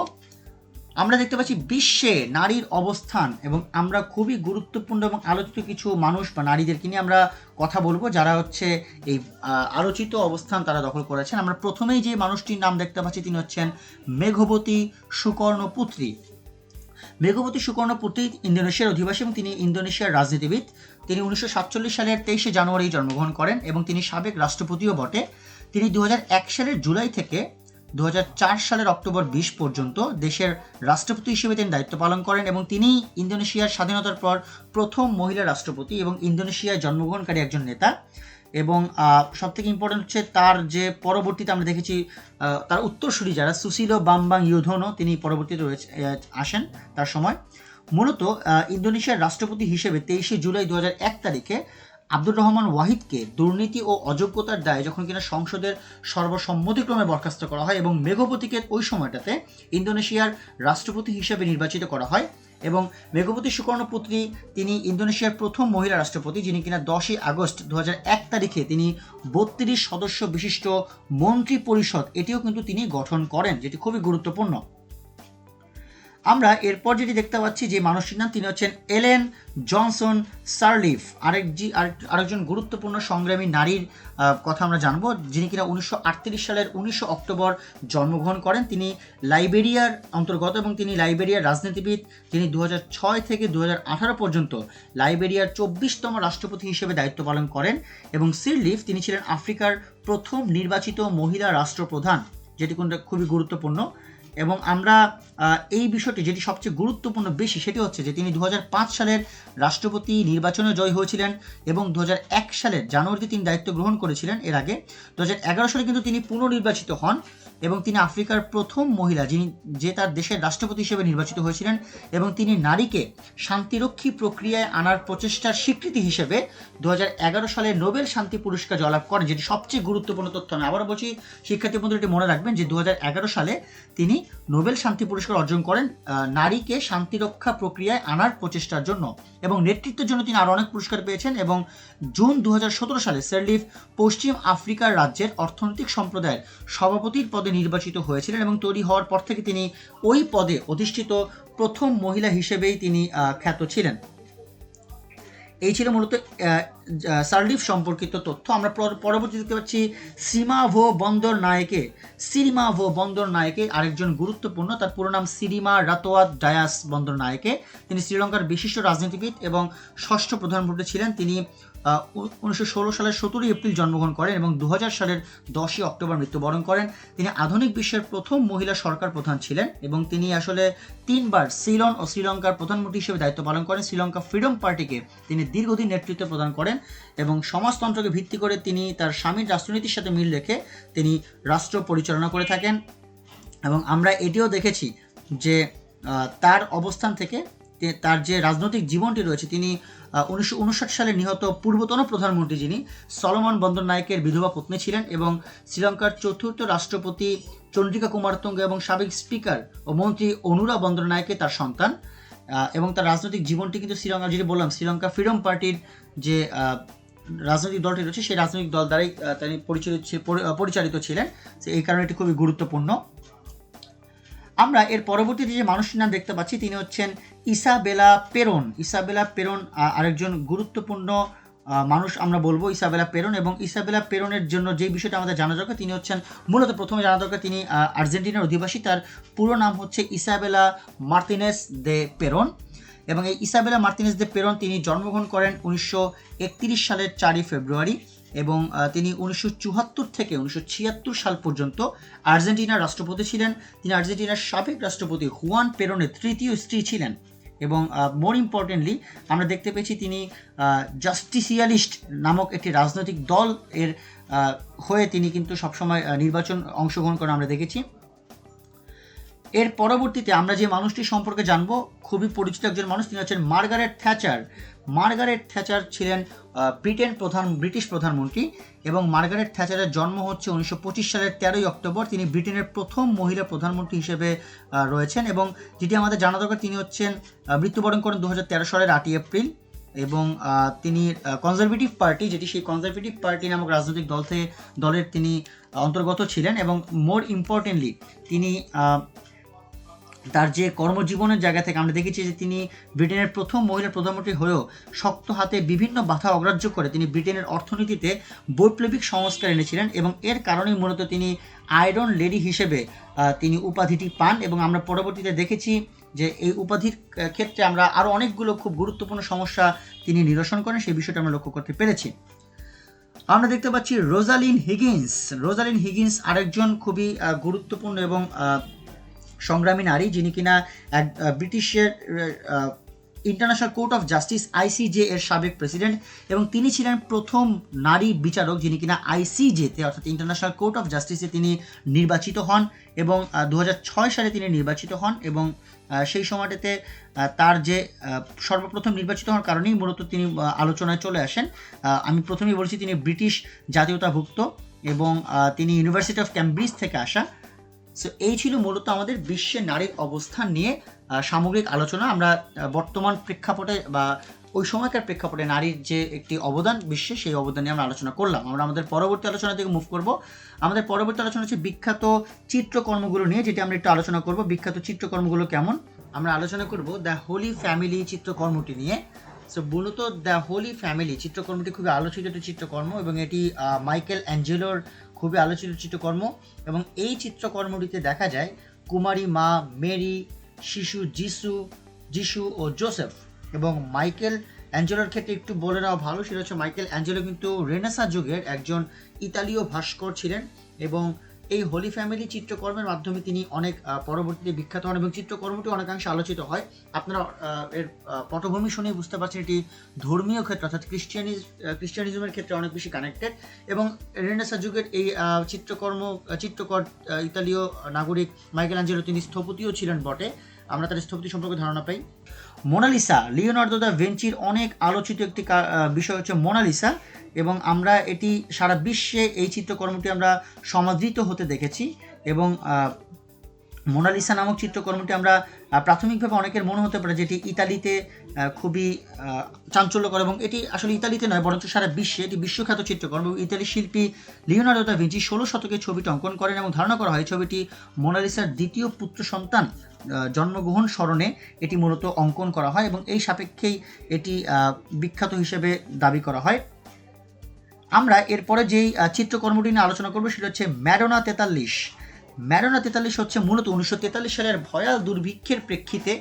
আমরা দেখতে পাচ্ছি বিশ্বে নারীর অবস্থান, এবং আমরা খুবই গুরুত্বপূর্ণ এবং আলোচিত কিছু মানুষ বা নারীদেরকে নিয়ে আমরা কথা বলবো, যারা হচ্ছে এই আলোচিত অবস্থান তারা দখল করেছেন। আমরা প্রথমেই যে মানুষটির নাম দেখতে পাচ্ছি তিনি হচ্ছেন মেঘবতী সুকর্ণপুত্রী। মেঘবতী সুকর্ণপুত্রী ইন্দোনেশিয়ার অধিবাসী এবং তিনি ইন্দোনেশিয়ার রাজনীতিবিদ। তিনি 1947 সালের 23শে জানুয়ারি জন্মগ্রহণ করেন এবং তিনি সাবেক রাষ্ট্রপতিও বটে। তিনি 2001 সালের জুলাই থেকে 2004 সালের অক্টোবর 20 পর্যন্ত দেশের রাষ্ট্রপতি হিসেবে তিনি দায়িত্ব পালন করেন এবং তিনি ইন্দোনেশিয়ার স্বাধীনতার পর প্রথম মহিলা রাষ্ট্রপতি এবং ইন্দোনেশিয়ায় জন্মগ্রহণকারী একজন নেতা। এবং সবথেকে ইম্পর্টেন্ট হচ্ছে তার যে পরবর্তীতে আমরা দেখেছি তার উত্তরসূরি যারা সুসিলো বামবাং ইউধোনো, তিনি পরবর্তীতে আসেন তার সময়। মূলত ইন্দোনেশিয়ার রাষ্ট্রপতি হিসেবে 23শে জুলাই 2001 তারিখে আব্দুর রহমান ওয়াহিদকে দুর্নীতি ও অযোগ্যতার দায়ে যখন কিনা সংসদের সর্বসম্মতিক্রমে বরখাস্ত করা হয় এবং মেঘবতীকে ওই সময়টাতে ইন্দোনেশিয়ার রাষ্ট্রপতি হিসেবে নির্বাচিত করা হয়। এবং মেঘবতী সুকর্ণপুত্রী তিনি ইন্দোনেশিয়ার প্রথম মহিলা রাষ্ট্রপতি, যিনি কিনা 10ই আগস্ট 2001 তারিখে তিনি 32 সদস্য বিশিষ্ট মন্ত্রী পরিষদ এটিও কিন্তু তিনি গঠন করেন, যেটি খুবই গুরুত্বপূর্ণ। আমরা এরপর যেটি দেখতে পাচ্ছি যে মানুষটির নাম, তিনি হচ্ছেন এলেন জনসন সার্লিফ। আরেকজন গুরুত্বপূর্ণ সংগ্রামী নারীর কথা আমরা জানবো, যিনি কিনা 1938 সালের 19 অক্টোবর জন্মগ্রহণ করেন। তিনি লাইবেরিয়ার অন্তর্গত এবং তিনি লাইবেরিয়ার রাজনীতিবিদ। তিনি 2006 থেকে 2018 পর্যন্ত লাইবেরিয়ার 24তম রাষ্ট্রপতি হিসেবে দায়িত্ব পালন করেন। এবং সিরলিফ তিনি ছিলেন আফ্রিকার প্রথম নির্বাচিত মহিলা রাষ্ট্রপ্রধান, যেটি খুবই গুরুত্বপূর্ণ। এবং আমরা এই বিষয়টি যেটি সবচেয়ে গুরুত্বপূর্ণ বেশি সেটি হচ্ছে যে তিনি 2005 সালের রাষ্ট্রপতি নির্বাচনে জয়ী হয়েছিলেন এবং 2001 সালের জানুয়ারিতে তিনি দায়িত্ব গ্রহণ করেছিলেন। এর আগে 2011 সালে কিন্তু তিনি পুনর্নির্বাচিত হন এবং তিনি আফ্রিকার প্রথম মহিলা যে তার দেশের রাষ্ট্রপতি হিসেবে নির্বাচিত হয়েছিলেন। এবং তিনি নারীকে শান্তিরক্ষী প্রক্রিয়ায় আনার প্রচেষ্টার স্বীকৃতি হিসেবে 2011 সালে নোবেল শান্তি পুরস্কার জয়লাভ করেন, যেটি সবচেয়ে গুরুত্বপূর্ণ তথ্য। আমি আবারও বলছি, শিক্ষার্থী বন্ধুরা এটি মনে রাখবেন যে 2011 সালে তিনি নোবেল শান্তি পুরস্কার অর্জন করেন নারীকে শান্তিরক্ষা প্রক্রিয়ায় আনার প্রচেষ্টার জন্য, এবং নেতৃত্বের জন্য তিনি আরও অনেক পুরস্কার পেয়েছেন। এবং জুন 2017 সালে সার্লিফ পশ্চিম আফ্রিকার রাজ্যের অর্থনৈতিক সম্প্রদায়ের সভাপতির পদে পদে নির্বাচিত হয়েছিলেন এবং তৈরি হওয়ার পর থেকে তিনি ওই পদে অধিষ্ঠিত প্রথম মহিলা হিসেবেই তিনি খ্যাত ছিলেন। এই ছিল মূলত সার্লিফ সম্পর্কিত তথ্য। আমরা পরবর্তী দেখতে পাচ্ছি সিরিমাভো বন্দর নায়েকে আরেকজন গুরুত্বপূর্ণ, তার পুরো নাম সিরিমা রাতোয়াত ডায়াস বন্দর নায়েকে। তিনি শ্রীলঙ্কার বিশিষ্ট রাজনীতিবিদ এবং ষষ্ঠ প্রধানমন্ত্রী ছিলেন। তিনি 1916 সালের 17 এপ্রিল জন্মগ্রহণ করেন এবং 2000 সালের 10 অক্টোবর মৃত্যুবরণ করেন। তিনি আধুনিক বিশ্বের প্রথম মহিলা সরকার প্রধান ছিলেন এবং তিনি আসলে 3 বার সিলন ও শ্রীলঙ্কার প্রধানমন্ত্রী হিসেবে দায়িত্ব পালন করেন। শ্রীলঙ্কা ফ্রিডম পার্টিকে তিনি দীর্ঘদিন নেতৃত্ব প্রদান করেন এবং সমাজতন্ত্রকে ভিত্তি করে তিনি তার স্বামীর রাষ্ট্রনীতির সাথে মিল রেখে তিনি রাষ্ট্র পরিচালনা করে থাকেন। এবং আমরা এটিও দেখেছি যে তার অবস্থান থেকে তার যে রাজনৈতিক জীবনটি রয়েছে, তিনি 1959 সালে নিহত পূর্বতন প্রধানমন্ত্রী যিনি সলোমন বন্দরনায়েকের বিধবা পত্নী ছিলেন এবং শ্রীলঙ্কার চতুর্থ রাষ্ট্রপতি চন্দ্রিকা কুমারতুঙ্গ এবং সাবেক স্পিকার ও মন্ত্রী অনুরা বন্দরনায়েকে তার সন্তান। এবং তার রাজনৈতিক জীবনটি কিন্তু শ্রীলঙ্কা, যেটি বললাম, শ্রীলঙ্কা ফ্রিডম পার্টির যে রাজনৈতিক দলটি রয়েছে সেই রাজনৈতিক দল দ্বারাই তিনি পরিচালিত ছিলেন। এই কারণে এটি খুবই গুরুত্বপূর্ণ। আমরা এর পরবর্তীতে যে মানুষটির নাম দেখতে পাচ্ছি তিনি হচ্ছেন ইসাবেলা পেরন আরেকজন গুরুত্বপূর্ণ মানুষ আমরা বলবো ইসাবেলা পেরন। এবং ইসাবেলা পেরনের জন্য যে বিষয়টা আমাদের জানা দরকার, তিনি হচ্ছেন মূলত প্রথমে জানা দরকার তিনি আর্জেন্টিনার অধিবাসী। তার পুরো নাম হচ্ছে ইসাবেলা মার্তিনেস দে পেরন এবং এই ইসাবেলা মার্তিনেস দে পেরন তিনি জন্মগ্রহণ করেন 1931 সালের 4 ফেব্রুয়ারি এবং তিনি 1974 থেকে 1976 সাল পর্যন্ত আর্জেন্টিনার রাষ্ট্রপতি ছিলেন। তিনি আর্জেন্টিনার সাবেক রাষ্ট্রপতি হুয়ান পেরনের তৃতীয় স্ত্রী ছিলেন এবং মোর ইম্পর্টেন্টলি আমরা দেখতে পেয়েছি তিনি জাস্টিসিয়ালিস্ট নামক একটি রাজনৈতিক দল এর হয়ে তিনি কিন্তু সবসময় নির্বাচন অংশগ্রহণ করেন আমরা দেখেছি। এর পরবর্তীতে আমরা যে মানুষটি সম্পর্কে জানবো, খুবই পরিচিত একজন মানুষ, তিনি হচ্ছেন মার্গারেট থ্যাচার ছিলেন ব্রিটিশ প্রধানমন্ত্রী এবং মার্গারেট থ্যাচারের জন্ম হচ্ছে 1925 সালের 13 অক্টোবর। তিনি ব্রিটেনের প্রথম মহিলা প্রধানমন্ত্রী হিসেবে রয়েছেন এবং যেটি আমাদের জানা দরকার, তিনি হচ্ছেন মৃত্যুবরণ করেন 2013 সালের 8 এপ্রিল এবং তিনি কনজারভেটিভ পার্টি, যেটি সেই কনজারভেটিভ পার্টি নামক রাজনৈতিক দলের তিনি অন্তর্গত ছিলেন এবং মোর ইম্পর্টেন্টলি তিনি তার যে কর্মজীবনের জায়গা থেকে আমরা দেখেছি যে তিনি ব্রিটেনের প্রথম মহিলা প্রধানমন্ত্রী হয়েও শক্ত হাতে বিভিন্ন বাধা অগ্রাহ্য করে তিনি ব্রিটেনের অর্থনীতিতে বৈপ্লবিক সংস্কার এনেছিলেন এবং এর কারণেই মূলত তিনি আয়রন লেডি হিসেবে তিনি উপাধিটি পান। এবং আমরা পরবর্তীতে দেখেছি যে এই উপাধির ক্ষেত্রে আমরা আরও অনেকগুলো খুব গুরুত্বপূর্ণ সমস্যা তিনি নিরসন করেন, সেই বিষয়টা আমরা লক্ষ্য করতে পেরেছি। আমরা দেখতে পাচ্ছি রোজালিন হিগিন্স আরেকজন খুবই গুরুত্বপূর্ণ এবং সংগ্রামী নারী, যিনি কিনা ব্রিটিশের international court of justice ICJ এর সাবেক প্রেসিডেন্ট এবং তিনি ছিলেন প্রথম নারী বিচারক যিনি কিনা ICJ-তে অর্থাৎ ইন্টারন্যাশনাল কোর্ট অফ জাস্টিসে তিনি নির্বাচিত হন এবং 2006 সালে তিনি নির্বাচিত হন এবং সেই সময়টাতে তার যে সর্বপ্রথম নির্বাচিত হওয়ার কারণেই মূলত তিনি আলোচনায় চলে আসেন। আমি প্রথমেই বলছি তিনি ব্রিটিশ জাতীয়তাভুক্ত এবং তিনি ইউনিভার্সিটি অফ ক্যামব্রিজ থেকে আসা। সো এই ছিল মূলত আমাদের বিশ্বে নারীর অবস্থান নিয়ে সামগ্রিক আলোচনা। আমরা বর্তমান প্রেক্ষাপটে বা ওই সময়কার প্রেক্ষাপটে নারীর যে একটি অবদান বিশ্বে, সেই অবদান নিয়ে আমরা আলোচনা করলাম। আমরা আমাদের পরবর্তী আলোচনা থেকে মুভ করব। আমাদের পরবর্তী আলোচনা হচ্ছে বিখ্যাত চিত্রকর্মগুলো নিয়ে, যেটি আমরা একটু আলোচনা করব। বিখ্যাত চিত্রকর্মগুলো কেমন, আমরা আলোচনা করব দ্য হোলি ফ্যামিলি চিত্রকর্মটি নিয়ে। সো মূলত দ্য হোলি ফ্যামিলি চিত্রকর্মটি খুবই আলোচিত একটি চিত্রকর্ম এবং এটি মাইকেল অ্যাঞ্জেলোর খুবই আলোচিত চিত্রকর্ম এবং এই চিত্রকর্মটিতে দেখা যায় কুমারী মা মেরি, শিশু যিশু ও জোসেফ। এবং মাইকেল অ্যাঞ্জেলোর ক্ষেত্রে একটু বলে নেওয়া ভালো, সেটা হচ্ছে মাইকেল অ্যাঞ্জেলো কিন্তু রেনেসাঁ যুগের একজন ইতালীয় ভাস্কর ছিলেন এবং এই হোলি ফ্যামিলি চিত্রকর্মের মাধ্যমে তিনি অনেক পরবর্তীতে বিখ্যাত হন এবং চিত্রকর্মটি অনেকাংশে আলোচিত হয়। আপনারা এর পটভূমি শুনেই বুঝতে পারছেন এটি ধর্মীয় ক্ষেত্রে অর্থাৎ খ্রিস্টানিজমের ক্ষেত্রে অনেক বেশি কানেক্টেড এবং রেনেসাঁ যুগের এই চিত্রকর ইতালীয় নাগরিক মাইকেল অ্যাঞ্জেলো তিনি স্থপতিও ছিলেন বটে। আমরা তার স্থপতি সম্পর্কে ধারণা পাই। মোনালিসা, লিওনার্দো দা ভিঞ্চির অনেক আলোচিত একটি বিষয় হচ্ছে মোনালিসা এবং আমরা এটি সারা বিশ্বে এই চিত্রকর্মটি আমরা সমাদৃত হতে দেখেছি এবং মোনালিসা নামক চিত্রকর্মটি আমরা প্রাথমিকভাবে অনেকের মনে হতে পারে যেটি ইতালিতে খুবই চাঞ্চল্যকর, এবং এটি আসলে ইতালিতে নয় বরঞ্চ সারা বিশ্বে এটি বিশ্বখ্যাত চিত্রকর্ম। ইতালির শিল্পী লিওনার্দো দা ভিঞ্চি 16 শতকে ছবিটি অঙ্কন করেন এবং ধারণা করা হয় ছবিটি মোনালিসার দ্বিতীয় পুত্র সন্তান জন্মগ্রহণ স্মরণে এটি মূলত অঙ্কন করা হয় এবং এই সাপেক্ষেই এটি বিখ্যাত হিসেবে দাবি করা হয়। আমরা এরপরে যেই চিত্রকর্মটি নিয়ে আলোচনা করবো সেটা হচ্ছে ম্যাডোনা 43। ম্যাডোনা 43 হচ্ছে মূলত 1943 সালের ভয়াল দুর্ভিক্ষের প্রেক্ষিতে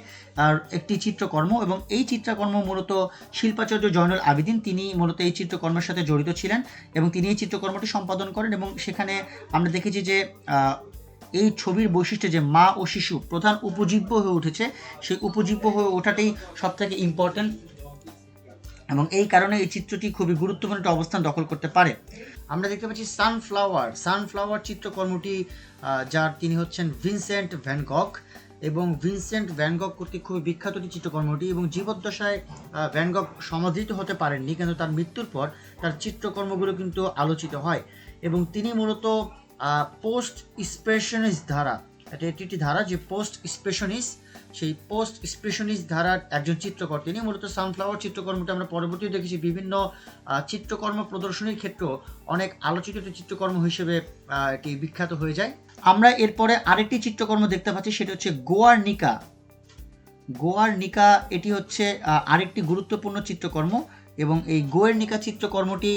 একটি চিত্রকর্ম, এবং এই চিত্রকর্ম মূলত শিল্পাচার্য জয়নুল আবেদিন তিনি মূলত এই চিত্রকর্মের সাথে জড়িত ছিলেন এবং তিনি এই চিত্রকর্মটি সম্পাদন করেন। এবং সেখানে আমরা দেখেছি যে এই ছবির বৈশিষ্ট্য যে মা ও শিশু প্রধান উপজীব্য হয়ে উঠেছে, সেই উপজীব্য হয়ে ওঠাটাই সবথেকে ইম্পর্ট্যান্ট, এবং এই কারণে এই চিত্রটি খুবই গুরুত্বপূর্ণ একটা অবস্থান দখল করতে পারে। আমরা দেখতে পাচ্ছি সানফ্লাওয়ার চিত্রকর্মটি যার তিনি হচ্ছেন ভিনসেন্ট ভ্যান গগ, এবং ভিনসেন্ট ভ্যান গগ কর্তৃক খুবই বিখ্যাত একটি চিত্রকর্মটি, এবং জীবদ্দশায় ভ্যান গগ সমাদৃত হতে পারেননি, কিন্তু তার মৃত্যুর পর তার চিত্রকর্মগুলো কিন্তু আলোচিত হয়। এবং তিনি মূলত পোস্ট এক্সপ্রেশনিস্ট ধারা, এটি একটি ধারা যে পোস্ট এক্সপ্রেশনিস্ট, সেই পোস্ট এক্সপ্রেশনিস্ট ধারার একজন চিত্রকর তিনি। মূলত সানফ্লাওয়ার চিত্রকর্মটা আমরা পরবর্তীতে দেখেছি বিভিন্ন চিত্রকর্ম প্রদর্শনীর ক্ষেত্রেও অনেক আলোচিত চিত্রকর্ম হিসেবে এটি বিখ্যাত হয়ে যায়। আমরা এরপরে আরেকটি চিত্রকর্ম দেখতে পাচ্ছি, সেটা হচ্ছে গোয়ার্নিকা। এটি হচ্ছে আরেকটি গুরুত্বপূর্ণ চিত্রকর্ম, এবং এই গোয়ার্নিকা চিত্রকর্মটি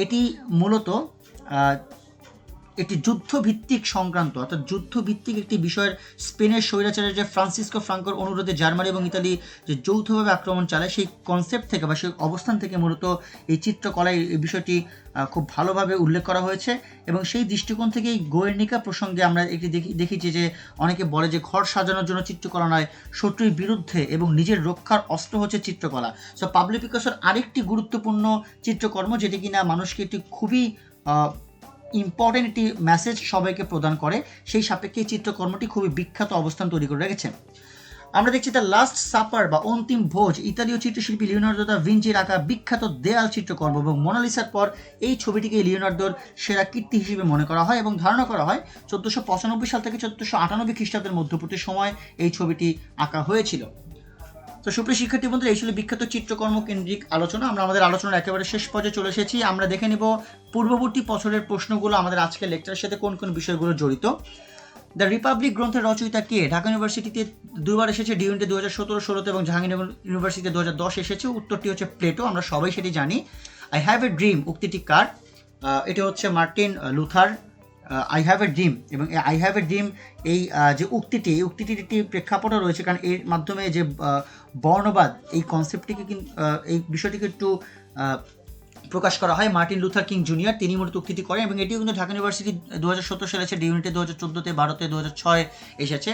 এটি মূলত একটি যুদ্ধভিত্তিক সংক্রান্ত, অর্থাৎ যুদ্ধভিত্তিক একটি বিষয়ের স্পেনের স্বৈরাচারের যে ফ্রান্সিসকো ফ্রাঙ্কোর অনুরোধে জার্মানি এবং ইতালি যে যৌথভাবে আক্রমণ চালায়, সেই কনসেপ্ট থেকে বা সেই অবস্থান থেকে মূলত এই চিত্রকলায় এই বিষয়টি খুব ভালোভাবে উল্লেখ করা হয়েছে। এবং সেই দৃষ্টিকোণ থেকেই গোয়ার্নিকা প্রসঙ্গে আমরা একটি দেখেছি যে অনেকে বলে যে ঘর সাজানোর জন্য চিত্রকলা নয়, শত্রুর বিরুদ্ধে এবং নিজের রক্ষার অস্ত্র হচ্ছে চিত্রকলা। সো পাবলো পিকাসোর আরেকটি গুরুত্বপূর্ণ চিত্রকর্ম যেটি কিনা মানুষকে একটি খুবই ইম্পর্টেন্ট একটি মেসেজ সবাইকে প্রদান করে, সেই সাপেক্ষে এই চিত্রকর্মটি খুবই বিখ্যাত অবস্থান তৈরি করে রেখেছে। আমরা দেখছি দ্য লাস্ট সাপার বা অন্তিম ভোজ, ইতালীয় চিত্রশিল্পী লিওনার্দো দা ভিঞ্চির আঁকা বিখ্যাত দেয়াল চিত্রকর্ম, এবং মোনালিসার পর এই ছবিটিকে লিওনার্দোর সেরা কীর্তি হিসেবে মনে করা হয় এবং ধারণা করা হয় 1495 সাল থেকে 1498 খ্রিস্টাব্দের মধ্যবর্তী সময় এই ছবিটি আঁকা হয়েছিল। তো সুপ্রিয় শিক্ষার্থী বন্ধুরা, এই ছিল বিখ্যাত চিত্রকর্ম কেন্দ্রিক আলোচনা। আমরা আমাদের আলোচনার একেবারে শেষ পর্যায়ে চলে এসেছি। আমরা দেখে নিব পূর্ববর্তী বছরের প্রশ্নগুলো আমাদের আজকের লেকচারের সাথে কোন কোন বিষয়গুলো জড়িত। দ্য রিপাবলিক গ্রন্থের রচয়িতা কে? ঢাকা ইউনিভার্সিটিতে দুবার এসেছে, ডি ইউনিটে 2017-16 এবং জাহাঙ্গীরনগর ইউনিভার্সিটিতে 2010 এসেছে। উত্তরটি হচ্ছে প্লেটো, আমরা সবাই সেটি জানি। আই হ্যাভ এ ড্রিম উক্তিটি কার? এটি হচ্ছে Martin Luther. I have a dream, এবং আই হ্যাভ এ ড্রিম এই যে উক্তিটির একটি প্রেক্ষাপটও রয়েছে, কারণ এর মাধ্যমে যে বর্ণবাদ এই কনসেপ্টটিকে এই বিষয়টিকে একটু প্রকাশ করা হয়। মার্টিন লুথার কিং জুনিয়র তিনি মূলত উক্তিটি করেন, এবং এটিও কিন্তু ঢাকা ইউনিভার্সিটি 2017 সালে এসেছে, ডি ইউনিটে 2014-তে, 12-তে, 2006 এসেছে।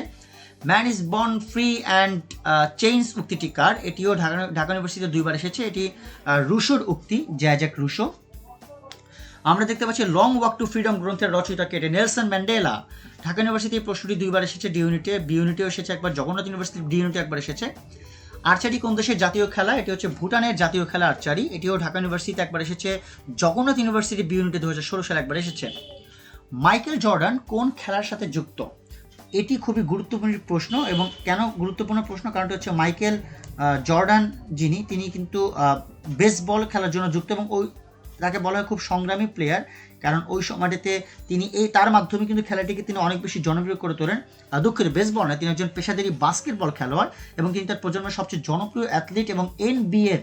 Man is born free and change উক্তিটি কার? এটিও ঢাকা ইউনিভার্সিটিতে দুইবার এসেছে, এটি রুশোর উক্তি, জ্যাক রুশো। আমরা দেখতে পাচ্ছি লং ওয়াক টু ফ্রিডম গ্রন্থের রচয়িতা কে? Nelson Mandela. ঢাকা ইউনিভার্সিটি এই প্রশ্নটি দুইবার এসেছে, ডি ইউনিটে, বি ইউনিটেও এসেছে একবার, জগন্নাথ ইউনিভার্সিটি ডি ইউনিটে একবার এসেছে। আর্চারি কোন দেশের জাতীয় খেলা? এটি হচ্ছে ভুটানের জাতীয় খেলা আর্চারি, এটিও ঢাকা ইউনিভার্সিটিতে একবার এসেছে, জগন্নাথ ইউনিভার্সিটি বি ইউনিটে 2016 সালে একবার এসেছে। মাইকেল জর্ডান কোন খেলার সাথে যুক্ত? এটি খুবই গুরুত্বপূর্ণ প্রশ্ন, এবং কেন গুরুত্বপূর্ণ প্রশ্ন? কারণটি হচ্ছে মাইকেল জর্ডান তিনি কিন্তু বেসবল খেলার জন্য যুক্ত, এবং তাকে বলা হয় খুব সংগ্রামী প্লেয়ার, কারণ ওই সময়টাতে তিনি তার মাধ্যমে কিন্তু খেলাটিকে তিনি অনেক বেশি জনপ্রিয় করে তোলেন। দুঃখিত, বেসবল না, তিনি একজন পেশাদারী বাস্কেটবল খেলোয়াড়, এবং তিনি তার প্রজন্মের সবচেয়ে জনপ্রিয় অ্যাথলিট, এবং NBA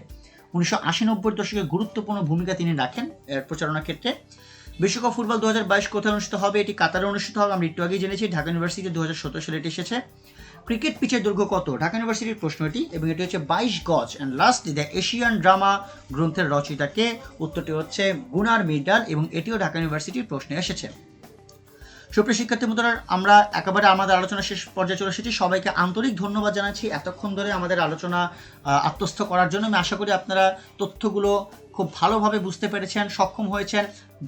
1980-90 দশকে গুরুত্বপূর্ণ ভূমিকা তিনি রাখেন প্রচারণার ক্ষেত্রে। বিশ্বকাপ ফুটবল 2022 কোথায় অনুষ্ঠিত হবে? এটি কাতারে অনুষ্ঠিত হবে, আমরা একটু আগেই জেনেছি। ঢাকা ইউনিভার্সিটি 2017 সালে এটি এসেছে। ক্রিকেট পিচের দৈর্ঘ্য কত? ঢাকা ইউনিভার্সিটির প্রশ্ন এটি, এবং এটি হচ্ছে 22 গজ। And last, the Asian drama গ্রন্থের রচয়িতা কে? উত্তরটি হচ্ছে গুনার মিডাল, এবং এটিও ঢাকা ইউনিভার্সিটির প্রশ্নে এসেছে। সুপ্রিয় শিক্ষার্থী বন্ধুরা, আমরা একেবারে আমাদের আলোচনা শেষ পর্যায়ে চলে এসেছি। সবাইকে আন্তরিক ধন্যবাদ জানাচ্ছি এতক্ষণ ধরে আমাদের আলোচনা আত্মস্থ করার জন্য। আমি আশা করি আপনারা তথ্যগুলো খুব ভালোভাবে বুঝতে পেরেছেন, সক্ষম হয়েছেন।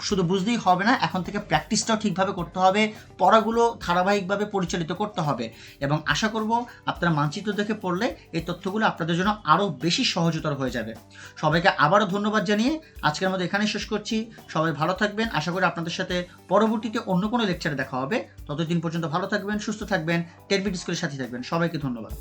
শুধু বুঝলেই হবে না, এখন থেকে প্র্যাকটিসটাও ঠিকভাবে করতে হবে, পড়াগুলো ধারাবাহিকভাবে পরিচালিত করতে হবে এবং আশা করব আপনারা মানচিত্র দেখে পড়লে এই তথ্যগুলো আপনাদের জন্য আরও বেশি সহজতর হয়ে যাবে। সবাইকে আবারও ধন্যবাদ জানিয়ে আজকের মতো এখানেই শেষ করছি। সবাই ভালো থাকবেন, আশা করি আপনাদের সাথে পরবর্তীতে অন্য কোনো লেকচারে দেখা হবে। ততদিন পর্যন্ত ভালো থাকবেন, সুস্থ থাকবেন, 10 মিনিট স্কুলের সাথে থাকবেন। সবাইকে ধন্যবাদ।